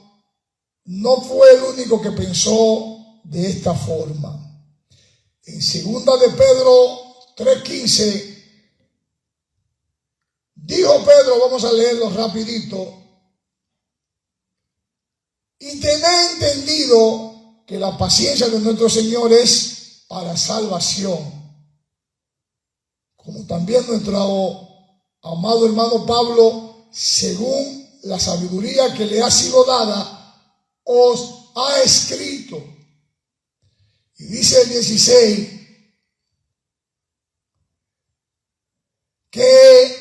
no fue el único que pensó de esta forma. En segunda de Pedro 3:15 dijo Pedro, vamos a leerlo rapidito, y tened entendido que la paciencia de nuestro Señor es para salvación, como también nuestro amado hermano Pablo, según la sabiduría que le ha sido dada, os ha escrito. Y dice el 16 que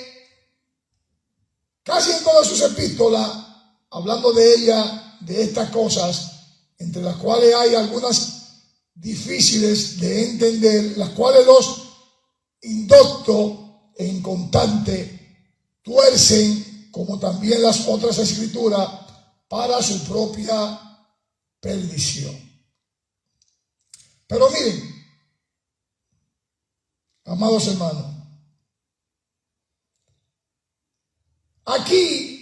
casi en todas sus epístolas, hablando de ella, de estas cosas, entre las cuales hay algunas difíciles de entender, las cuales los indoctos e inconstantes tuercen, como también las otras escrituras, para su propia perdición. Pero miren, amados hermanos, aquí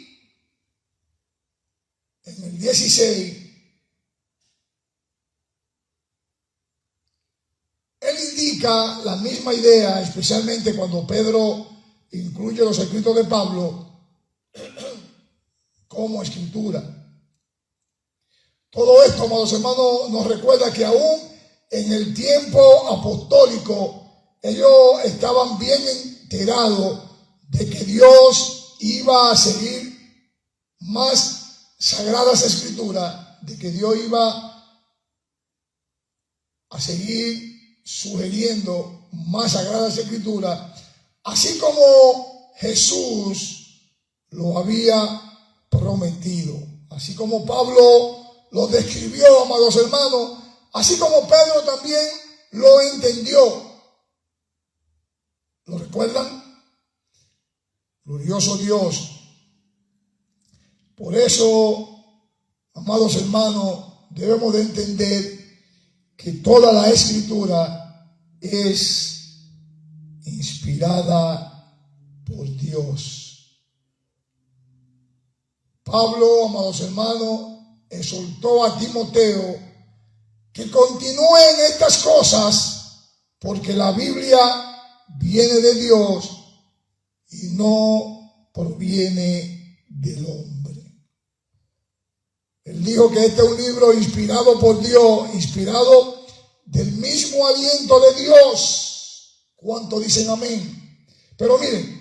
en el 16 él indica la misma idea, especialmente cuando Pedro incluye los escritos de Pablo como escritura. Todo esto, amados hermanos, nos recuerda que aún en el tiempo apostólico ellos estaban bien enterados de que Dios iba a seguir más sagradas escrituras, de que Dios iba a seguir sugiriendo más Sagradas Escrituras, así como Jesús lo había prometido. Así como Pablo lo describió, amados hermanos, así como Pedro también lo entendió. ¿Lo recuerdan? Glorioso Dios. Por eso, amados hermanos, debemos de entender que toda la Escritura es inspirada por Dios. Pablo, amados hermanos, exhortó a Timoteo que continúe en estas cosas, porque la Biblia viene de Dios y no proviene del hombre. Él dijo que este es un libro inspirado por Dios, inspirado del mismo aliento de Dios. ¿Cuántos dicen amén? Pero miren,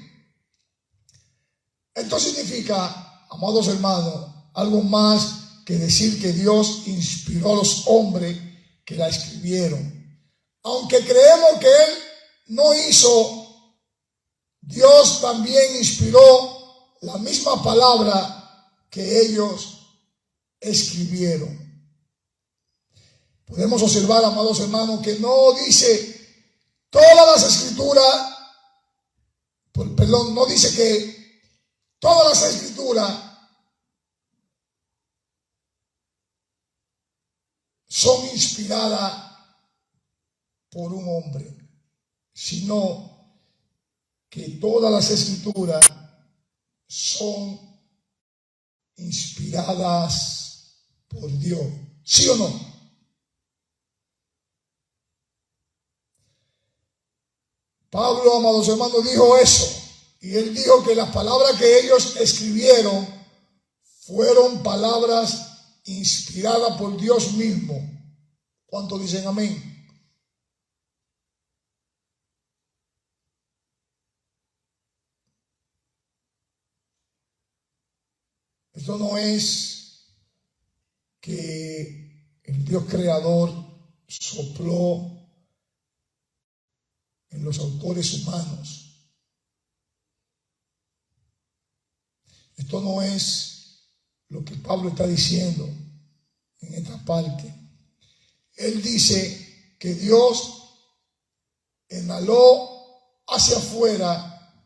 esto significa, amados hermanos, algo más que decir que Dios inspiró a los hombres que la escribieron. Aunque creemos que Él no hizo, Dios también inspiró la misma palabra que ellos escribieron. Podemos observar, amados hermanos, que no dice todas las escrituras, perdón, no dice que todas las escrituras son inspiradas por un hombre, sino que todas las escrituras son inspiradas por Dios. ¿Sí o no? Pablo, amados hermanos, dijo eso. Y él dijo que las palabras que ellos escribieron fueron palabras inspiradas por Dios mismo. ¿Cuántos dicen amén? Esto no es que el Dios creador sopló en los autores humanos. Esto no es lo que Pablo está diciendo en esta parte. Él dice que Dios enaló hacia afuera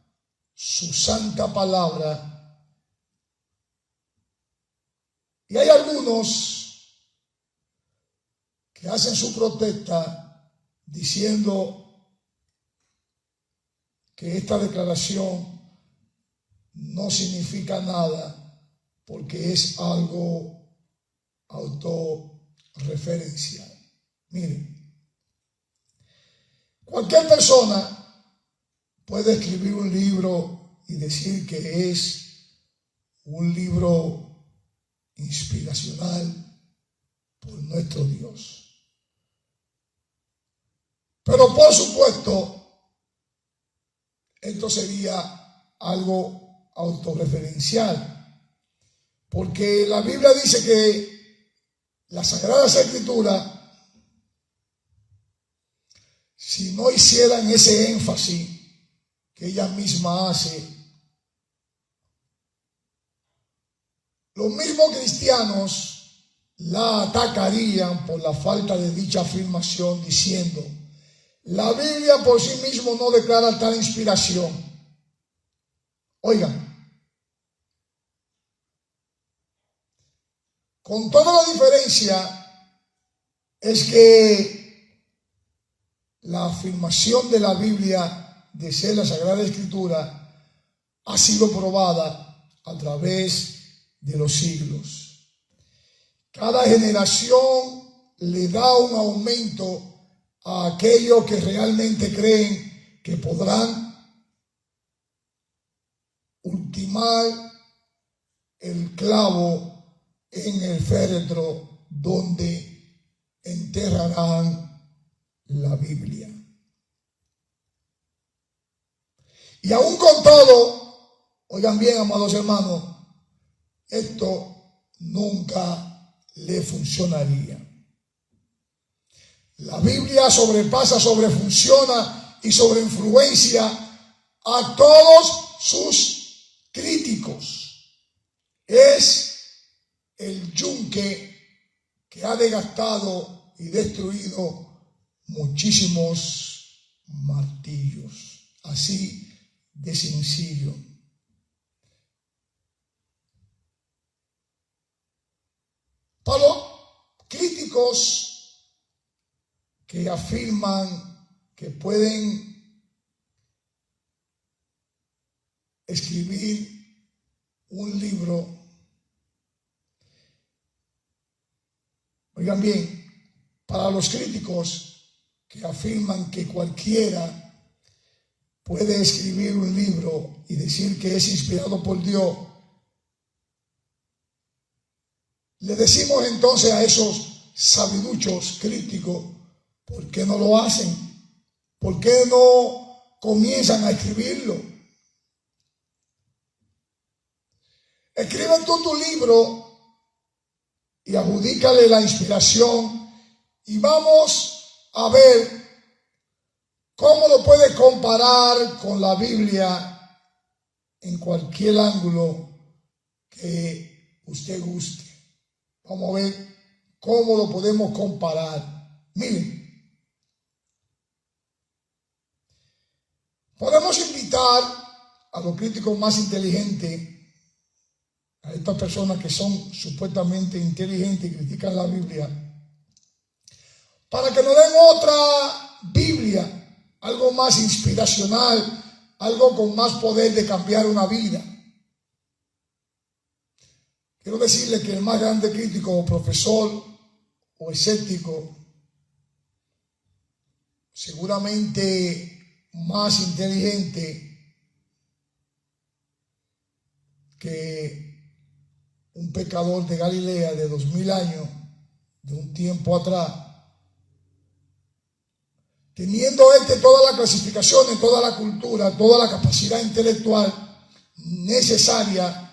su santa palabra. Y hay algunos que hacen su protesta diciendo que esta declaración no significa nada porque es algo autorreferencial. Miren, cualquier persona puede escribir un libro y decir que es un libro inspiracional por nuestro Dios. Pero por supuesto, esto sería algo autorreferencial, porque la Biblia dice que las Sagradas Escrituras, si no hicieran ese énfasis que ella misma hace, los mismos cristianos la atacarían por la falta de dicha afirmación, diciendo: la Biblia por sí mismo no declara tal inspiración. Oigan, con toda la diferencia es que la afirmación de la Biblia de ser la Sagrada Escritura ha sido probada a través de los siglos. Cada generación le da un aumento a aquellos que realmente creen que podrán ultimar el clavo en el féretro donde enterrarán la Biblia. Y aún con todo, oigan bien, amados hermanos, esto nunca le funcionaría. La Biblia sobrefunciona y sobre influencia a todos sus críticos. Es el yunque que ha desgastado y destruido muchísimos martillos. Así de sencillo. Para los críticos que afirman que pueden escribir un libro, oigan bien, para los críticos que afirman que cualquiera puede escribir un libro y decir que es inspirado por Dios, le decimos entonces a esos sabiduchos críticos, ¿por qué no lo hacen? ¿Por qué no comienzan a escribirlo? Escribe tú tu libro y adjudícale la inspiración y vamos a ver cómo lo puede comparar con la Biblia en cualquier ángulo que usted guste. Vamos a ver cómo lo podemos comparar. Miren, podemos invitar a los críticos más inteligentes, a estas personas que son supuestamente inteligentes y critican la Biblia, para que nos den otra Biblia, algo más inspiracional, algo con más poder de cambiar una vida. Quiero decirle que el más grande crítico o profesor o escéptico, seguramente más inteligente que un pecador de Galilea de 2000 años, de un tiempo atrás, teniendo toda la clasificación, toda la cultura, toda la capacidad intelectual necesaria,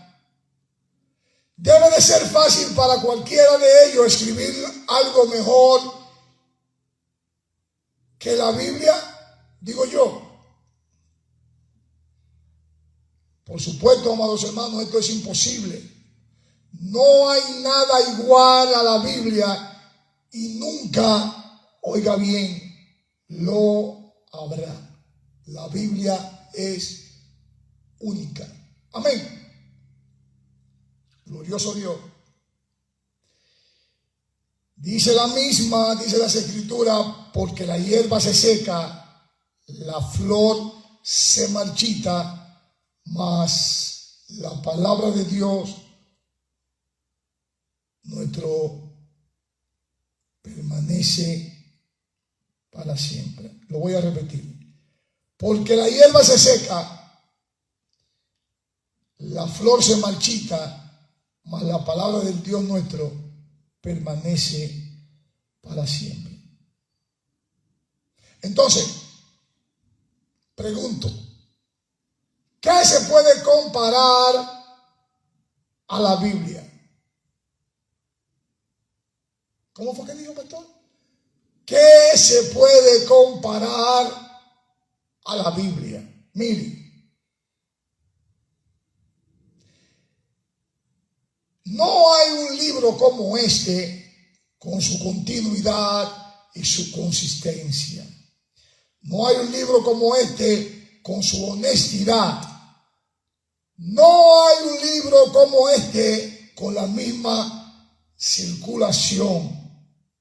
debe de ser fácil para cualquiera de ellos escribir algo mejor que la Biblia, digo yo. Por supuesto, amados hermanos, esto es imposible. No hay nada igual a la Biblia y nunca, oiga bien, lo habrá. La Biblia es única. Amén. Glorioso Dios. Dice las escrituras, porque la hierba se seca, la flor se marchita, mas la palabra de Dios nuestro permanece para siempre. Lo voy a repetir. Porque la hierba se seca, la flor se marchita, mas la palabra del Dios nuestro permanece para siempre. Entonces, pregunto, ¿qué se puede comparar a la Biblia? ¿Cómo fue que dijo, pastor? ¿Qué se puede comparar a la Biblia? Miren. No hay un libro como este con su continuidad y su consistencia. No hay un libro como este con su honestidad. No hay un libro como este con la misma circulación.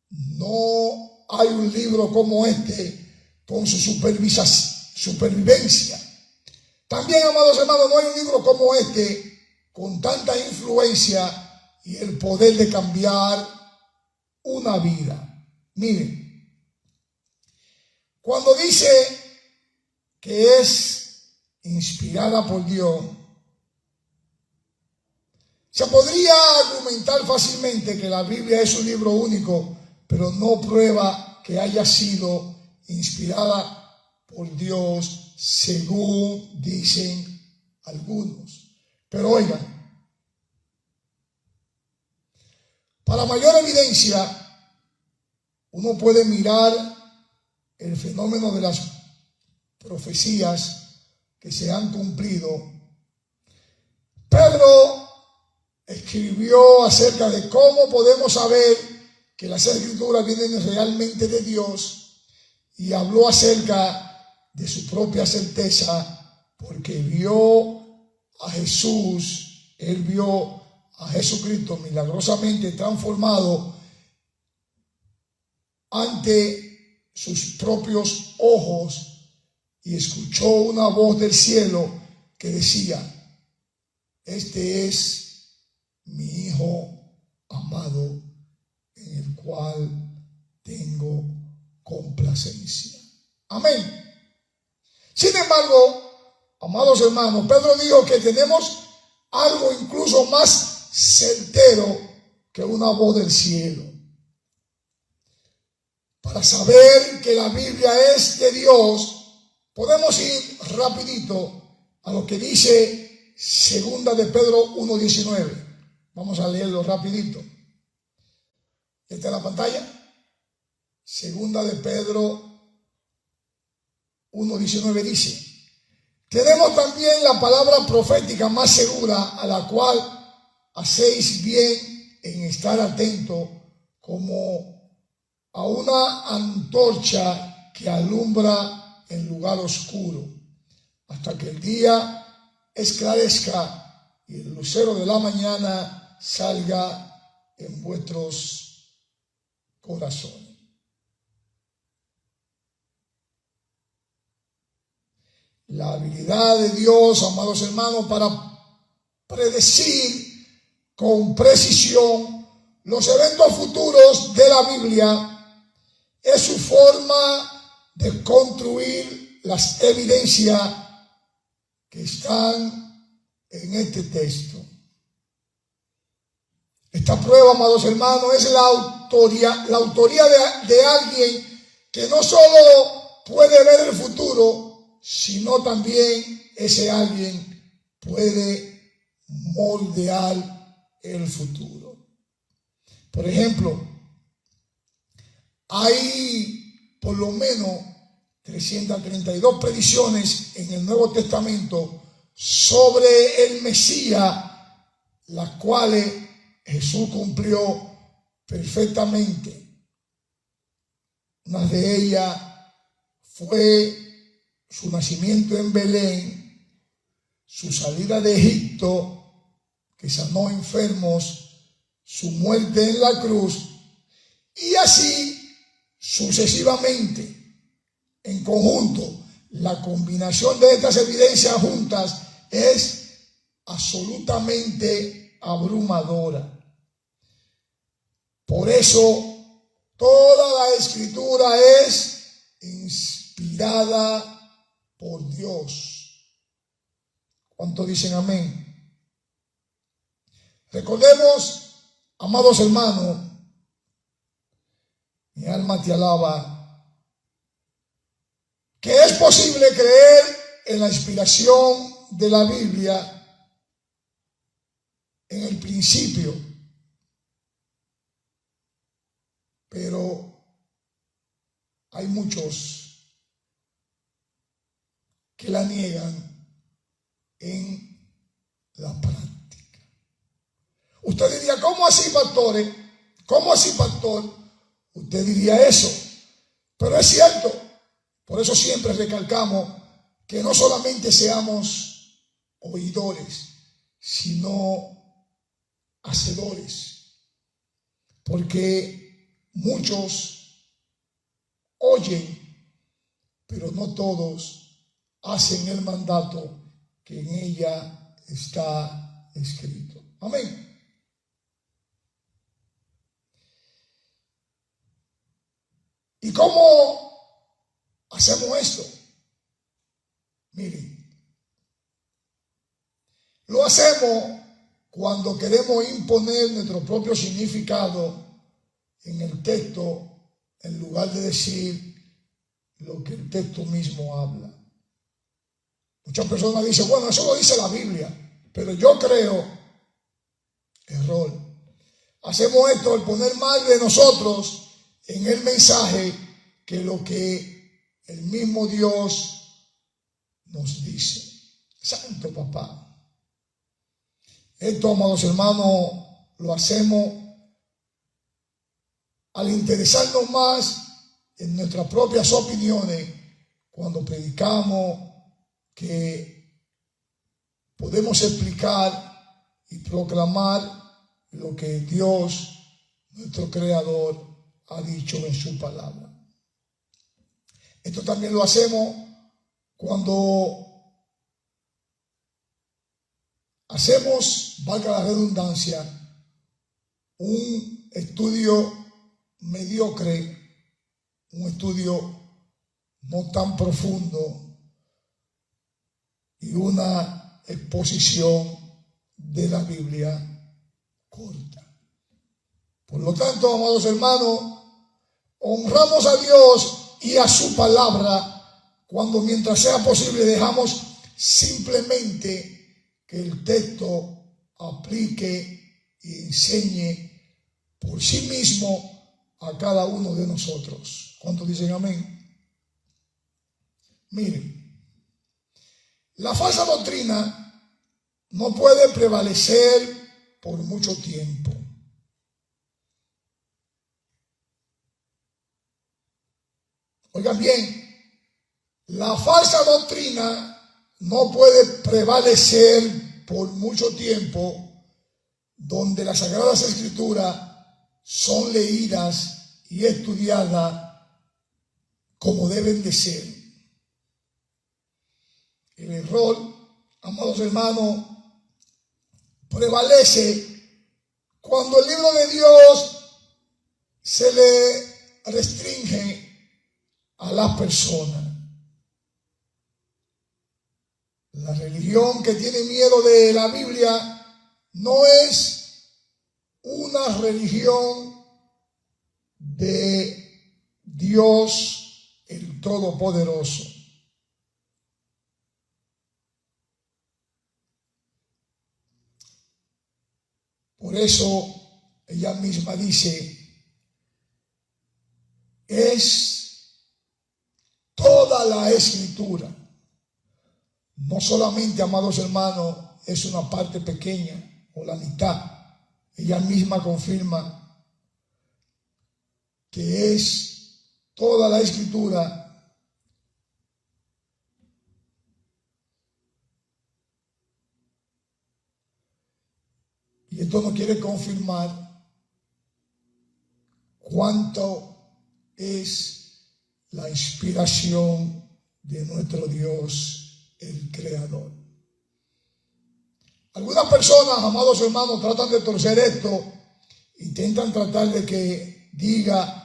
No hay un libro como este con su supervivencia. También, amados hermanos, no hay un libro como este con tanta influencia y el poder de cambiar una vida. Miren, cuando dice que es inspirada por Dios, se podría argumentar fácilmente que la Biblia es un libro único, pero no prueba que haya sido inspirada por Dios, según dicen algunos. Pero oigan, para mayor evidencia, uno puede mirar el fenómeno de las profecías que se han cumplido, Pedro escribió acerca de cómo podemos saber que las Escrituras vienen realmente de Dios, y habló acerca de su propia certeza, porque vio a Jesús, él vio a Jesucristo milagrosamente transformado ante sus propios ojos, y escuchó una voz del cielo que decía: este es mi Hijo amado, en el cual tengo complacencia. Amén. Sin embargo, amados hermanos, Pedro dijo que tenemos algo incluso más certero que una voz del cielo. Para saber que la Biblia es de Dios, podemos ir rapidito a lo que dice segunda de Pedro 1:19. Vamos a leerlo rapidito. ¿Está en la pantalla? Segunda de Pedro 1:19 dice: tenemos también la palabra profética más segura, a la cual hacéis bien en estar atento, como a una antorcha que alumbra en lugar oscuro, hasta que el día esclarezca y el lucero de la mañana salga en vuestros corazones. La habilidad de Dios, amados hermanos, para predecir con precisión los eventos futuros de la Biblia es su forma de construir las evidencias que están en este texto. Esta prueba, amados hermanos, es la autoría de alguien que no solo puede ver el futuro, sino también ese alguien puede moldear el futuro. Por ejemplo, hay por lo menos 332 predicciones en el Nuevo Testamento sobre el Mesías, las cuales Jesús cumplió perfectamente. Una de ellas fue su nacimiento en Belén, su salida de Egipto, que sanó enfermos, su muerte en la cruz, y así sucesivamente. En conjunto, la combinación de estas evidencias juntas es absolutamente abrumadora. Por eso, toda la Escritura es inspirada por Dios. ¿Cuántos dicen amén? Recordemos, amados hermanos, mi alma te alaba, que es posible creer en la inspiración de la Biblia en el principio, pero hay muchos que la niegan en la práctica. Usted diría: ¿cómo así, pastores? ¿Cómo así, pastor? Usted diría eso, pero es cierto. Por eso siempre recalcamos que no solamente seamos oidores, sino hacedores, porque muchos oyen, pero no todos hacen el mandato que en ella está escrito. Amén. ¿Y cómo hacemos esto? Miren, lo hacemos cuando queremos imponer nuestro propio significado en el texto, en lugar de decir lo que el texto mismo habla. Muchas personas dicen: bueno, eso lo dice la Biblia, pero yo creo, error. Hacemos esto al poner más de nosotros en el mensaje que lo que el mismo Dios nos dice. Santo Papá. Esto, amados hermanos, lo hacemos al interesarnos más en nuestras propias opiniones cuando predicamos, que podemos explicar y proclamar lo que Dios, nuestro Creador, ha dicho en su palabra. Esto también lo hacemos cuando hacemos, valga la redundancia, un estudio mediocre, un estudio no tan profundo y una exposición de la Biblia corta. Por lo tanto, amados hermanos, honramos a Dios y a su palabra cuando, mientras sea posible, dejamos simplemente que el texto aplique y enseñe por sí mismo a cada uno de nosotros. ¿Cuántos dicen amén? Miren, la falsa doctrina no puede prevalecer por mucho tiempo. Oigan bien, la falsa doctrina no puede prevalecer por mucho tiempo donde las Sagradas Escrituras son leídas y estudiadas como deben de ser. El error, amados hermanos, prevalece cuando el libro de Dios se le restringe a las personas. La religión que tiene miedo de la Biblia no es una religión de Dios el Todopoderoso. Por eso ella misma dice, es toda la Escritura. No solamente, amados hermanos, es una parte pequeña o la mitad. Ella misma confirma que es toda la Escritura. Y esto nos quiere confirmar cuánto es la inspiración de nuestro Dios, el Creador. Algunas personas, amados hermanos, tratan de torcer esto, intentan tratar de que diga,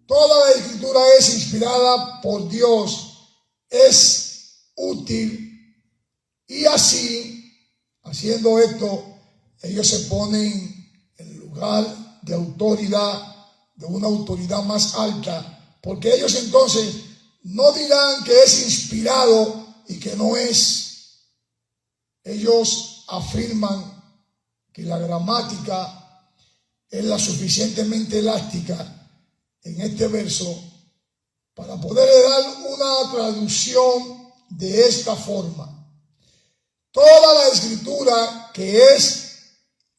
toda la Escritura es inspirada por Dios, es útil, y así, haciendo esto, ellos se ponen en lugar de autoridad, de una autoridad más alta, porque ellos entonces no dirán que es inspirado y que no es. Ellos afirman que la gramática es la suficientemente elástica en este verso para poder dar una traducción de esta forma. Toda la Escritura que es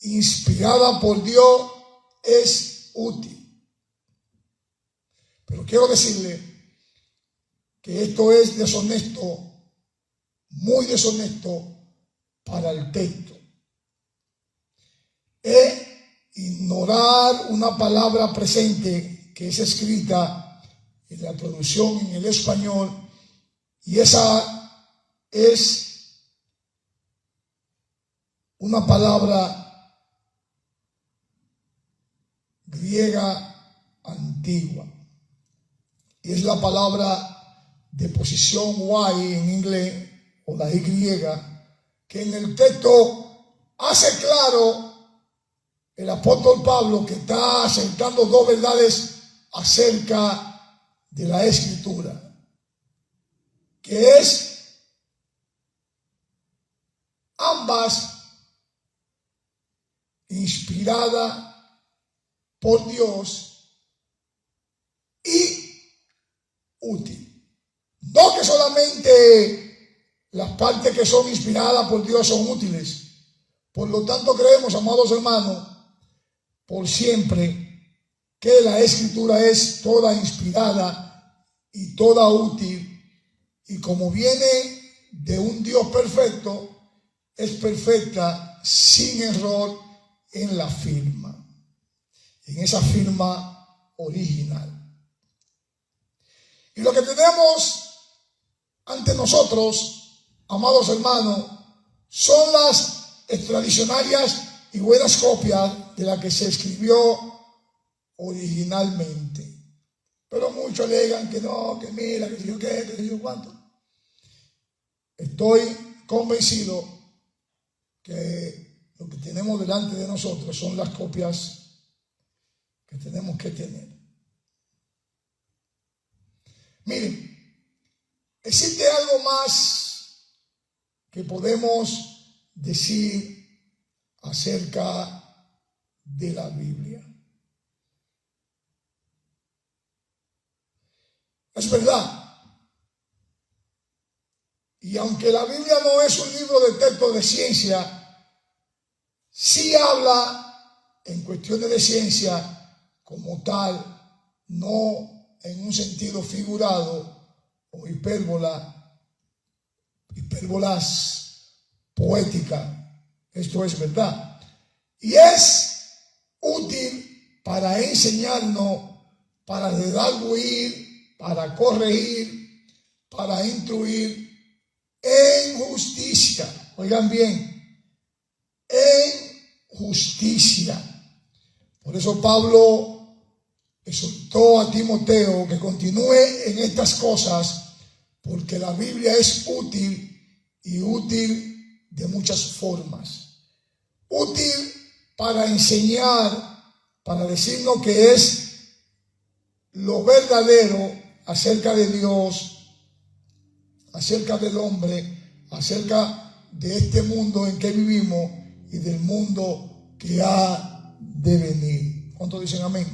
inspirada por Dios es útil. Pero quiero decirle que esto es deshonesto, muy deshonesto para el texto. Es ignorar una palabra presente que es escrita en la traducción en el español, y esa es una palabra griega antigua, y es la palabra de posición Y en inglés, o la Y, que en el texto hace claro el apóstol Pablo que está asentando dos verdades acerca de la Escritura, que es ambas inspirada por Dios y útil. No que solamente las partes que son inspiradas por Dios son útiles. Por lo tanto, creemos, amados hermanos, por siempre, que la Escritura es toda inspirada y toda útil, y como viene de un Dios perfecto, es perfecta sin error en la firma, en esa firma original. Y lo que tenemos ante nosotros, amados hermanos, son las extradicionarias y buenas copias de la que se escribió originalmente. Pero muchos alegan que no, que mira, que yo qué, que yo cuánto. Estoy convencido que lo que tenemos delante de nosotros son las copias que tenemos que tener. Miren, existe algo más que podemos decir acerca de la Biblia. Es verdad. Y aunque la Biblia no es un libro de texto de ciencia, sí habla en cuestiones de ciencia como tal, no en un sentido figurado o hipérbolas poéticas. Esto es verdad. Y es útil para enseñarnos, para redarguir, para corregir, para instruir en justicia. Oigan bien, en justicia. Por eso Pablo exhortó a Timoteo que continúe en estas cosas, porque la Biblia es útil y útil de muchas formas. Útil para enseñar, para decirnos que es lo verdadero acerca de Dios, acerca del hombre, acerca de este mundo en que vivimos y del mundo que ha de venir. ¿Cuántos dicen amén?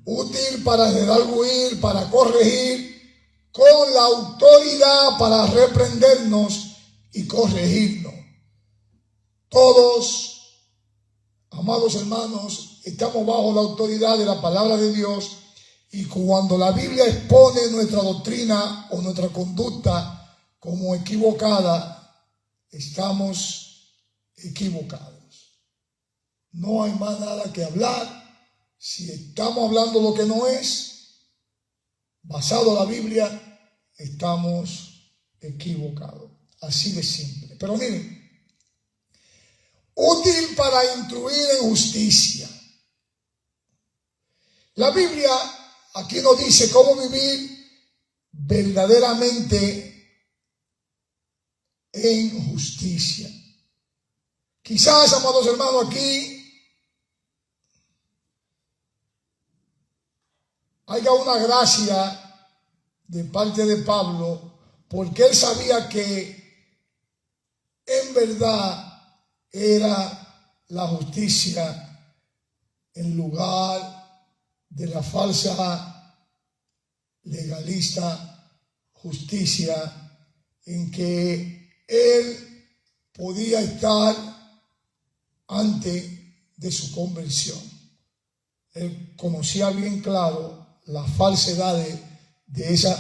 Útil para redarguir, para corregir, con la autoridad para reprendernos y corregirnos. Todos, amados hermanos, estamos bajo la autoridad de la palabra de Dios. Y cuando la Biblia expone nuestra doctrina o nuestra conducta como equivocada, estamos equivocados. No hay más nada que hablar. Si estamos hablando lo que no es, basado en la Biblia, estamos equivocados. Así de simple. Pero miren, útil para instruir en justicia. La Biblia aquí nos dice cómo vivir verdaderamente en justicia. Quizás, amados hermanos, aquí haya una gracia de parte de Pablo, porque él sabía que en verdad era la justicia en lugar de la falsa legalista justicia en que él podía estar antes de su conversión. Él conocía bien claro las falsedades de esa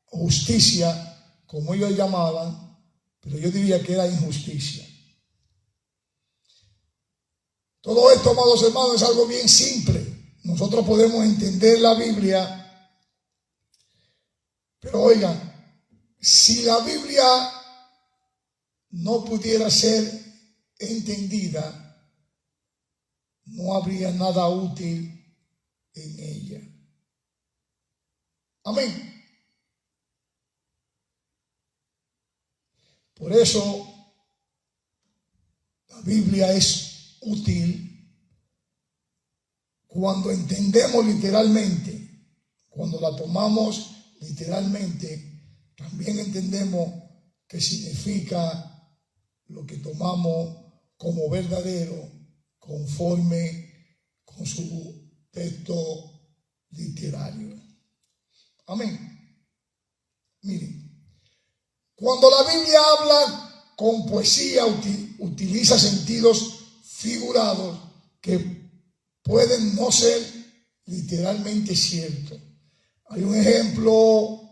justicia, como ellos llamaban, pero yo diría que era injusticia. Todo esto, amados hermanos, es algo bien simple. Nosotros podemos entender la Biblia, pero oigan, si la Biblia no pudiera ser entendida, no habría nada útil en ella. Amén. Por eso la Biblia es útil cuando entendemos literalmente, cuando la tomamos literalmente, también entendemos qué significa lo que tomamos como verdadero, conforme con su texto literario. Amén. Miren, Cuando la Biblia habla con poesía, utiliza sentidos figurados que pueden no ser literalmente ciertos. Hay un ejemplo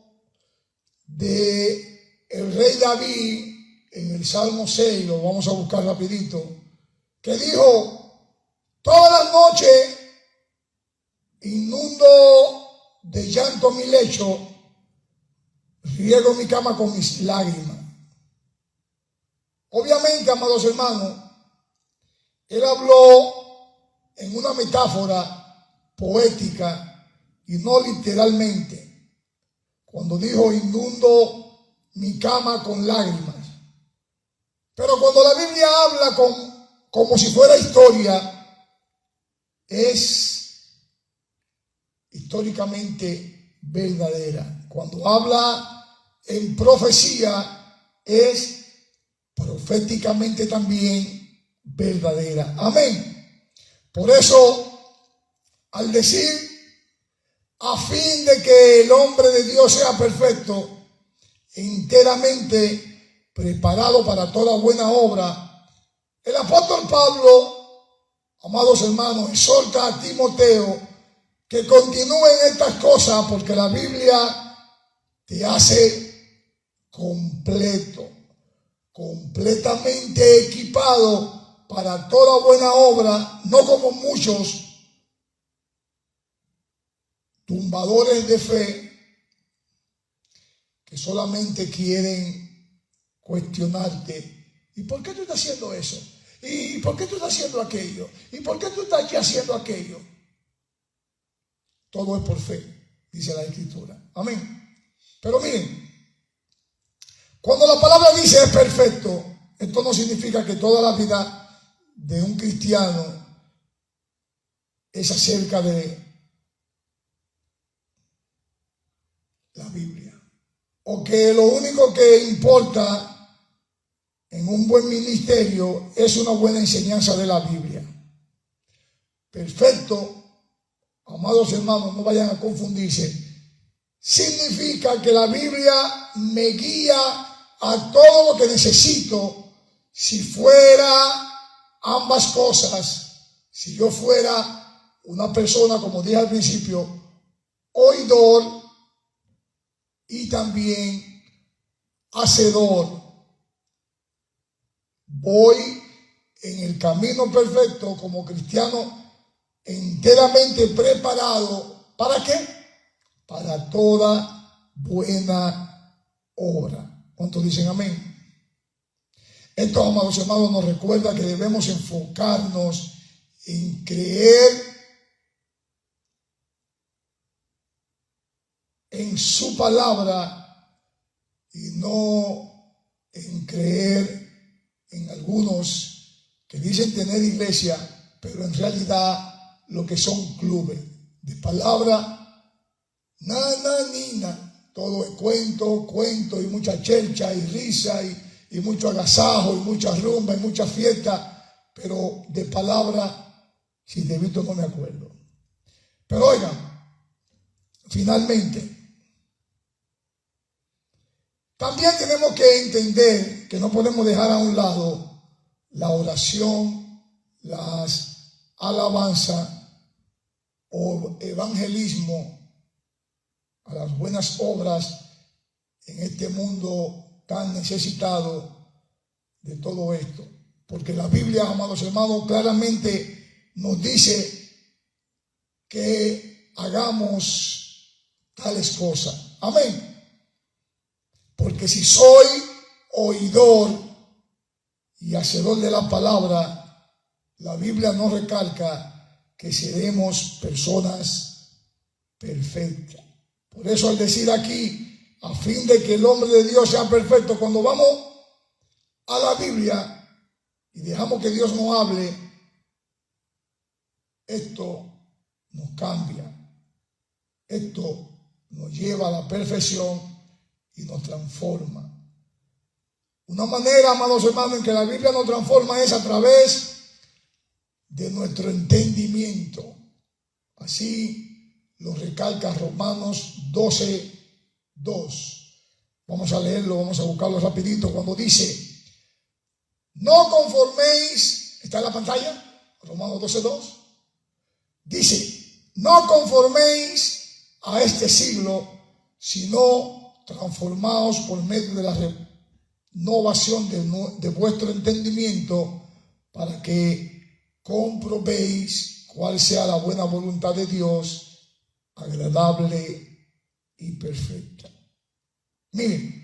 de el rey David en el Salmo 6, lo vamos a buscar rapidito, que dijo: todas las noches inundo de llanto mi lecho, riego mi cama con mis lágrimas. Obviamente, amados hermanos, él habló en una metáfora poética y no literalmente, cuando dijo inundo mi cama con lágrimas. Pero cuando la Biblia habla como si fuera historia, es históricamente verdadera. Cuando habla en profecía, es proféticamente también verdadera. Amén. Por eso, al decir, a fin de que el hombre de Dios sea perfecto, enteramente preparado para toda buena obra, el apóstol Pablo, amados hermanos, exhorta a Timoteo que continúe en estas cosas, porque la Biblia te hace completo, completamente equipado para toda buena obra, no como muchos tumbadores de fe que solamente quieren cuestionarte. ¿Y por qué tú estás haciendo eso? ¿Y por qué tú estás haciendo aquello? ¿Y por qué tú estás aquí haciendo aquello? Todo es por fe, dice la Escritura. Amén. Pero miren, cuando la palabra dice es perfecto, esto no significa que toda la vida de un cristiano es acerca de la Biblia, o que lo único que importa en un buen ministerio es una buena enseñanza de la Biblia. Perfecto, amados hermanos, no vayan a confundirse, significa que la Biblia me guía a todo lo que necesito. Si fuera ambas cosas, si yo fuera una persona, como dije al principio, oidor y también hacedor, voy en el camino perfecto como cristiano, enteramente preparado. ¿Para qué? Para toda buena obra. ¿Cuántos dicen amén? Esto, amados hermanos, nos recuerda que debemos enfocarnos en creer en su palabra y no en creer en algunos que dicen tener iglesia, pero en realidad lo que son clubes de palabra, nina, todo es cuento y mucha chelcha y risa y mucho agasajo y mucha rumba y mucha fiesta, pero de palabra, si de visto no me acuerdo. Pero oigan, finalmente, también tenemos que entender que no podemos dejar a un lado la oración, las alabanzas o evangelismo a las buenas obras en este mundo tan necesitado de todo esto. Porque la Biblia, amados hermanos, claramente nos dice que hagamos tales cosas. Amén. Porque si soy oidor y hacedor de la palabra, la Biblia nos recalca que seremos personas perfectas. Por eso al decir aquí, a fin de que el hombre de Dios sea perfecto, cuando vamos a la Biblia y dejamos que Dios nos hable, esto nos cambia, esto nos lleva a la perfección y nos transforma. Una manera, amados hermanos, en que la Biblia nos transforma es a través de nuestro entendimiento. Así lo recalca Romanos 12:2. Vamos a leerlo, vamos a buscarlo rapidito. Cuando dice, no conforméis, ¿está en la pantalla? Romanos 12:2. Dice, no conforméis a este siglo, sino transformaos por medio de la renovación de vuestro entendimiento, para que comprobéis cuál sea la buena voluntad de Dios, agradable y perfecta. Miren,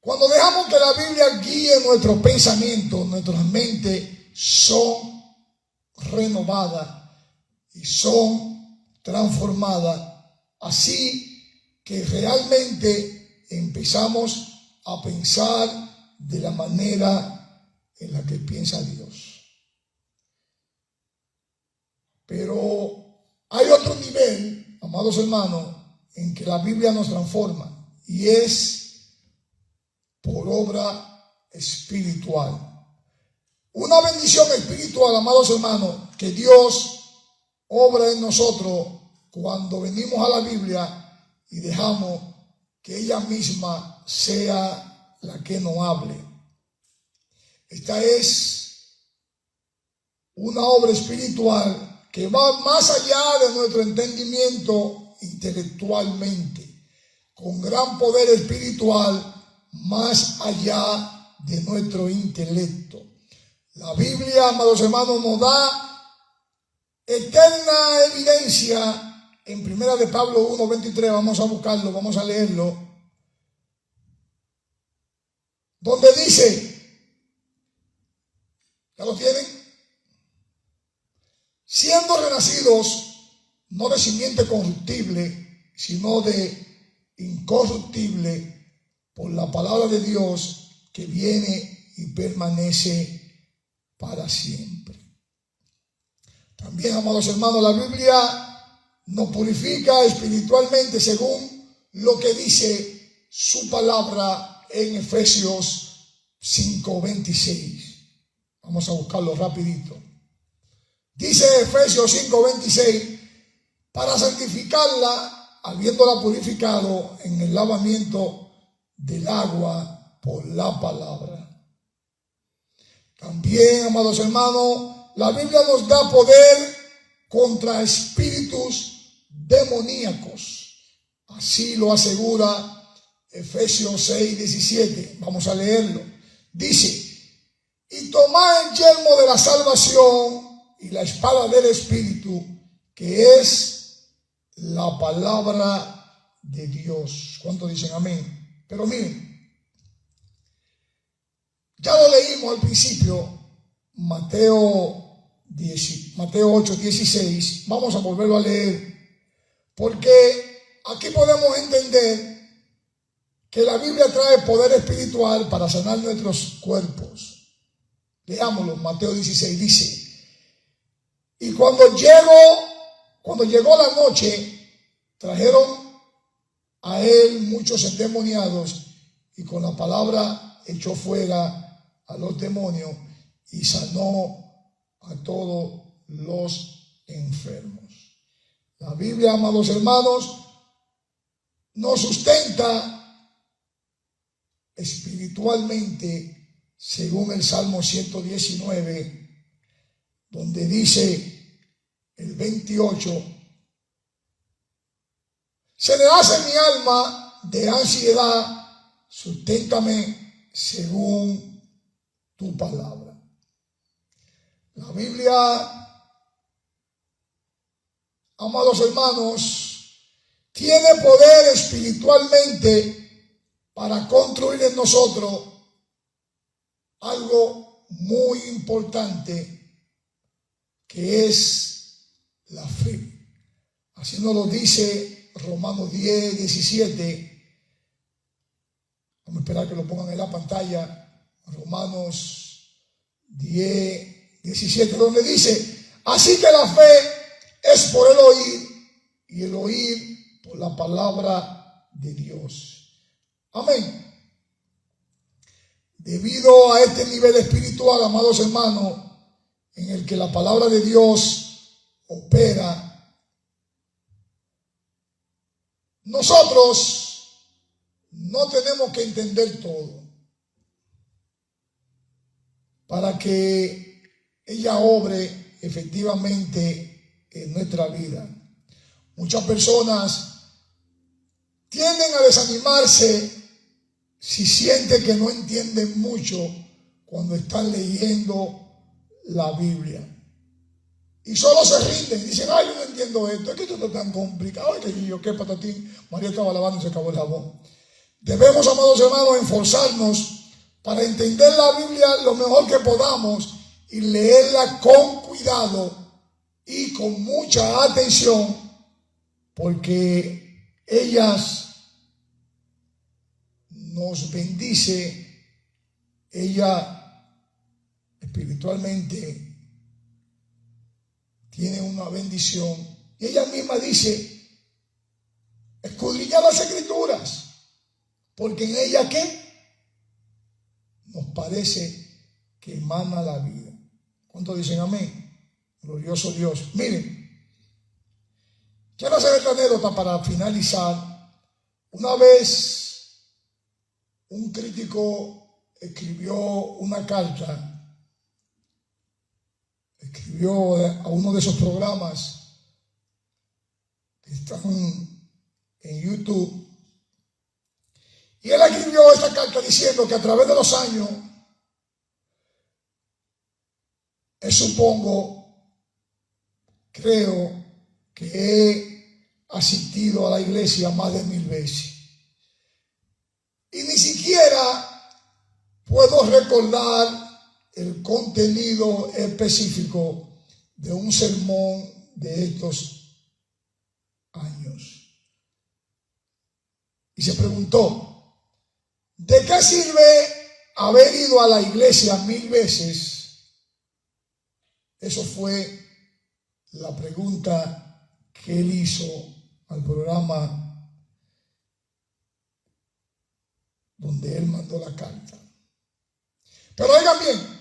cuando dejamos que la Biblia guíe nuestros pensamientos, nuestras mentes son renovadas y son transformadas, así que realmente empezamos a pensar de la manera en la que piensa Dios. Pero hay otro nivel, amados hermanos, en que la Biblia nos transforma, y es por obra espiritual. Una bendición espiritual, amados hermanos, que Dios obra en nosotros cuando venimos a la Biblia y dejamos que ella misma sea la que nos hable. Esta es una obra espiritual que va más allá de nuestro entendimiento intelectualmente, con gran poder espiritual más allá de nuestro intelecto. La Biblia, amados hermanos, nos da eterna evidencia en 1 de Pablo 1:23. Vamos a buscarlo, vamos a leerlo, donde dice, ¿ya lo tienen? Siendo renacidos no de simiente corruptible, sino de incorruptible, por la palabra de Dios que viene y permanece para siempre. También, amados hermanos, la Biblia nos purifica espiritualmente según lo que dice su palabra en Efesios 5:26. Vamos a buscarlo rapidito. Dice Efesios 5:26, para santificarla, habiéndola purificado en el lavamiento del agua por la palabra. También, amados hermanos, la Biblia nos da poder contra espíritus demoníacos. Así lo asegura Efesios 6:17. Vamos a leerlo. Dice, y tomad el yelmo de la salvación y la espada del Espíritu, que es la palabra de Dios. ¿Cuántos dicen amén? Pero miren, ya lo leímos al principio, Mateo 8:16. Vamos a volverlo a leer, porque aquí podemos entender que la Biblia trae poder espiritual para sanar nuestros cuerpos. Leámoslo. Mateo 16 dice, y cuando llegó la noche, trajeron a él muchos endemoniados, y con la palabra echó fuera a los demonios y sanó a todos los enfermos. La Biblia, amados hermanos, nos sustenta espiritualmente según el Salmo 119, donde dice el 28, se le hace mi alma de ansiedad, susténtame según tu palabra. La Biblia, amados hermanos, tiene poder espiritualmente para construir en nosotros algo muy importante, que es la fe. Así nos lo dice Romanos 10:17. Vamos a esperar que lo pongan en la pantalla. Romanos 10:17, donde dice, así que la fe es por el oír, y el oír por la palabra de Dios. Amén. Debido a este nivel espiritual, amados hermanos, en el que la palabra de Dios opera, nosotros no tenemos que entender todo para que ella obre efectivamente en nuestra vida. Muchas personas tienden a desanimarse si sienten que no entienden mucho cuando están leyendo la Biblia. Y solo se rinden, dicen, ay, yo no entiendo esto, es que esto es tan complicado, ay, que yo, qué patatín, María estaba lavando y se acabó el jabón. Debemos, amados hermanos, esforzarnos para entender la Biblia lo mejor que podamos y leerla con cuidado y con mucha atención, porque ellas nos bendice, ella espiritualmente tiene una bendición. Y ella misma dice, escudriñad las Escrituras, porque en ella, ¿qué? Nos parece que emana la vida. ¿Cuántos dicen amén? Glorioso Dios. Miren, quiero hacer esta anécdota para finalizar. Una vez un crítico escribió una carta, escribió a uno de esos programas que están en YouTube, y él escribió esta carta diciendo que a través de los años, creo que he asistido a la iglesia más de 1000 veces y ni siquiera puedo recordar el contenido específico de un sermón de estos años. Y se preguntó, ¿de qué sirve haber ido a la iglesia 1000 veces? Eso fue la pregunta que él hizo al programa donde él mandó la carta. Pero oigan bien,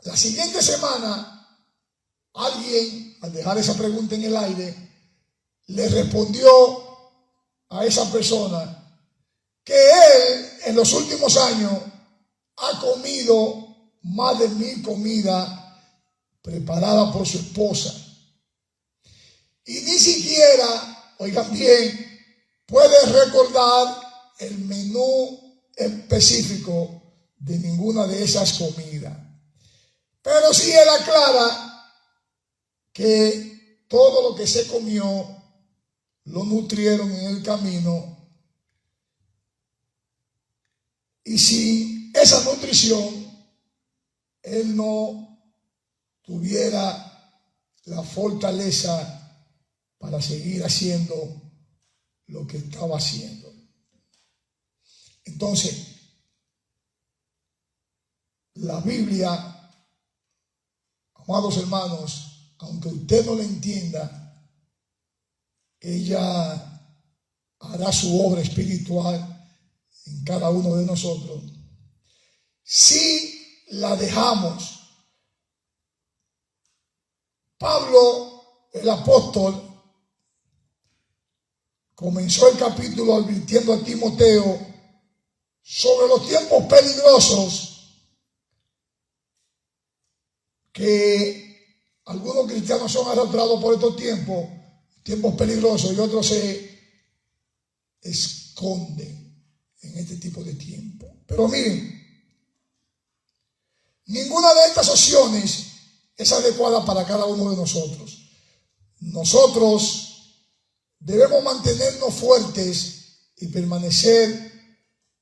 la siguiente semana alguien, al dejar esa pregunta en el aire, le respondió a esa persona que él en los últimos años ha comido más de 1000 comidas preparadas por su esposa y ni siquiera, oigan bien, puede recordar el menú específico de ninguna de esas comidas. Pero sí él aclara que todo lo que se comió lo nutrieron en el camino, y sin esa nutrición él no tuviera la fortaleza para seguir haciendo lo que estaba haciendo. Entonces, la Biblia, amados hermanos, aunque usted no la entienda, ella hará su obra espiritual en cada uno de nosotros si la dejamos. Pablo, el apóstol, comenzó el capítulo advirtiendo a Timoteo sobre los tiempos peligrosos que algunos cristianos son arrastrados por estos tiempos peligrosos, y otros se esconden en este tipo de tiempo. Pero miren, ninguna de estas opciones es adecuada para cada uno de nosotros. Nosotros debemos mantenernos fuertes y permanecer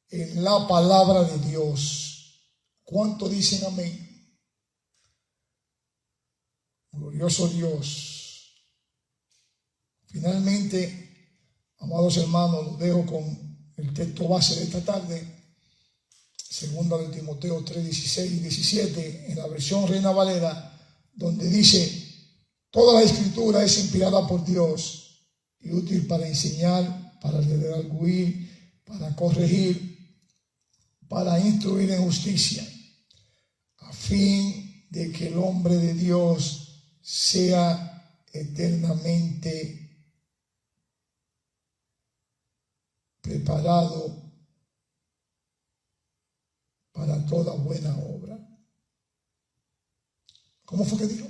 en la palabra de Dios. ¿Cuánto dicen amén? Glorioso Dios. Finalmente, amados hermanos, los dejo con el texto base de esta tarde, segunda de Timoteo 3, 16 y 17, en la versión Reina Valera, donde dice: toda la escritura es inspirada por Dios y útil para enseñar, para redarguir, para corregir, para instruir en justicia, a fin de que el hombre de Dios sea eternamente preparado para toda buena obra. ¿Cómo fue que dijo?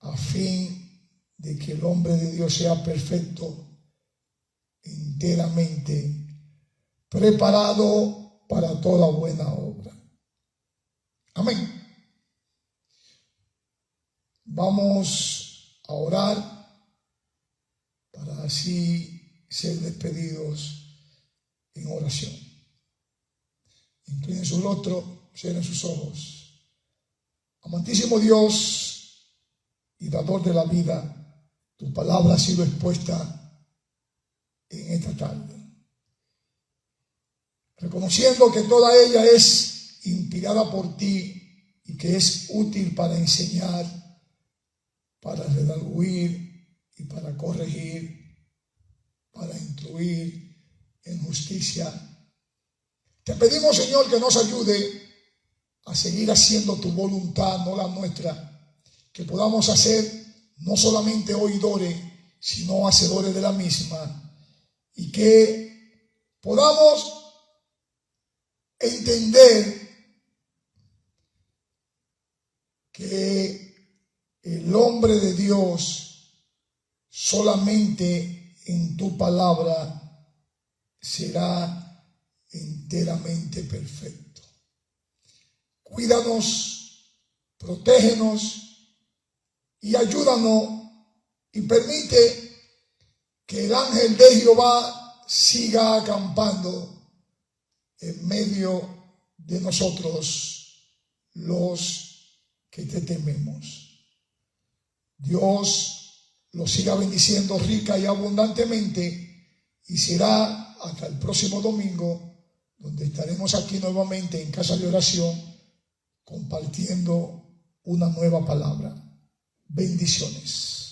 A fin de que el hombre de Dios sea perfecto, enteramente preparado para toda buena obra. Amén. Vamos a orar para así ser despedidos en oración. Inclinen su rostro, cierren sus ojos. Amantísimo Dios y dador de la vida, tu palabra ha sido expuesta en esta tarde. Reconociendo que toda ella es inspirada por ti y que es útil para enseñar, para redarguir y para corregir, para instruir en justicia. Te pedimos, Señor, que nos ayude a seguir haciendo tu voluntad, no la nuestra, que podamos hacer no solamente oidores, sino hacedores de la misma, y que podamos entender que el hombre de Dios solamente en tu palabra será enteramente perfecto. Cuídanos, protégenos y ayúdanos y permite que el ángel de Jehová siga acampando en medio de nosotros los que te tememos. Dios los siga bendiciendo rica y abundantemente y será hasta el próximo domingo, donde estaremos aquí nuevamente en casa de oración compartiendo una nueva palabra. Bendiciones.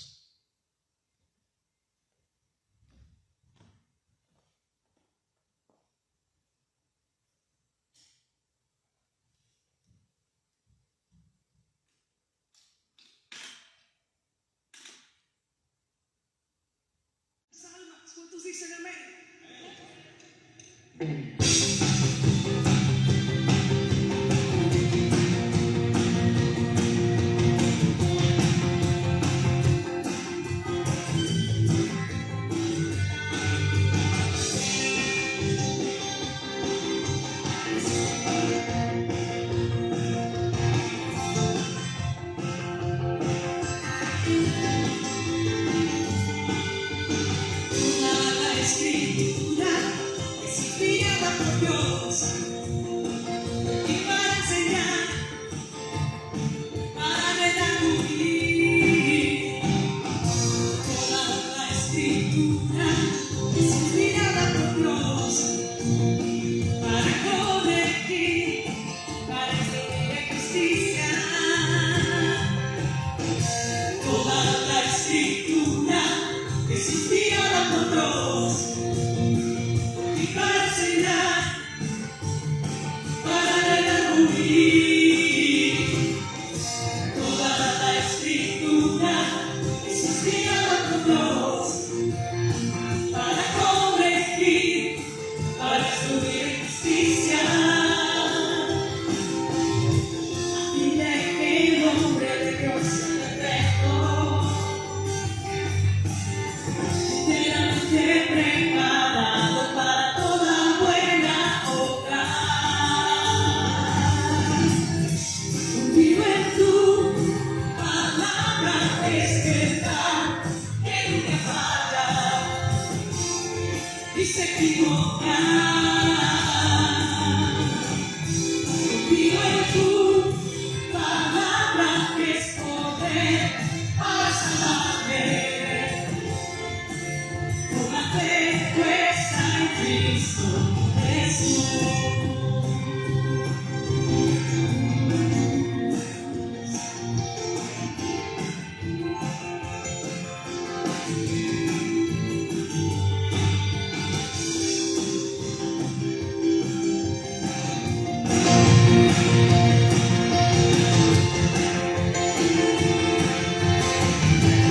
¿Cuántos dicen amén?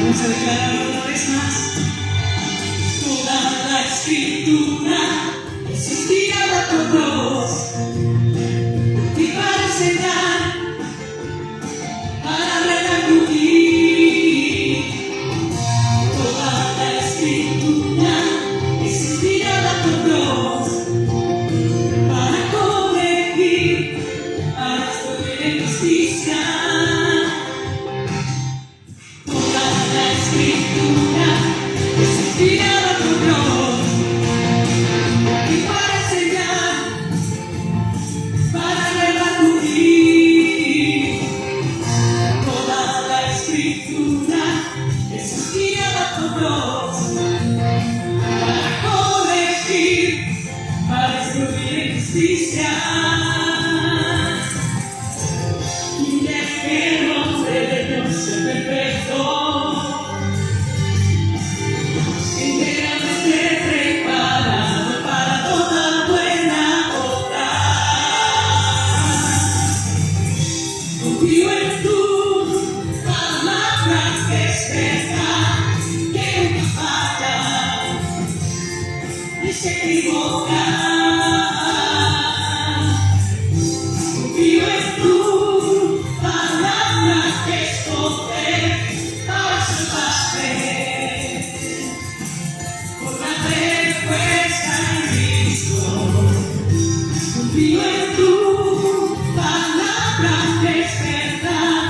Vamos a declarar una vez más. Toda la escritura es inspirada por Dios nosotros para corregir, para destruir injusticia. Y de que el nombre de Dios sea perfecto, enteramente preparado para toda buena obra. Confío en tu palabra que es verdad, que nunca falla ni se equivoca. Confío en tu palabra que es poder para salvarme. Por la fe puesta en Cristo, confío en tu palabra que es verdad,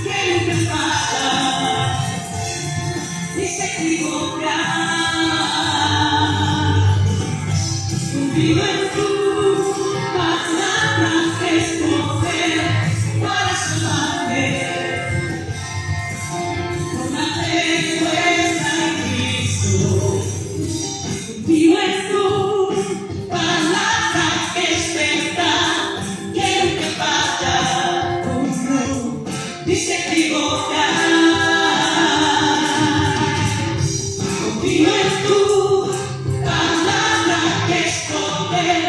que nunca falla ni se equivoca. Confío en tu palabra que es poder para salvarme. Por la fe puesta en Cristo, confío en tu palabra que es verdad, que nunca falla, ni se equivoca. Confío en tu palabra que es poder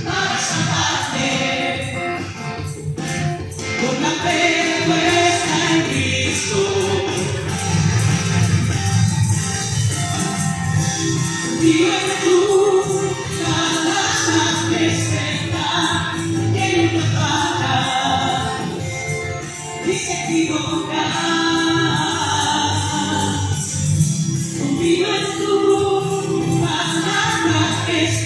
para salvarte. Por la fe puesta en Cristo, confío en tu palabra que es verdad, que nunca falla ni se equivoca. Confío en tu palabra que es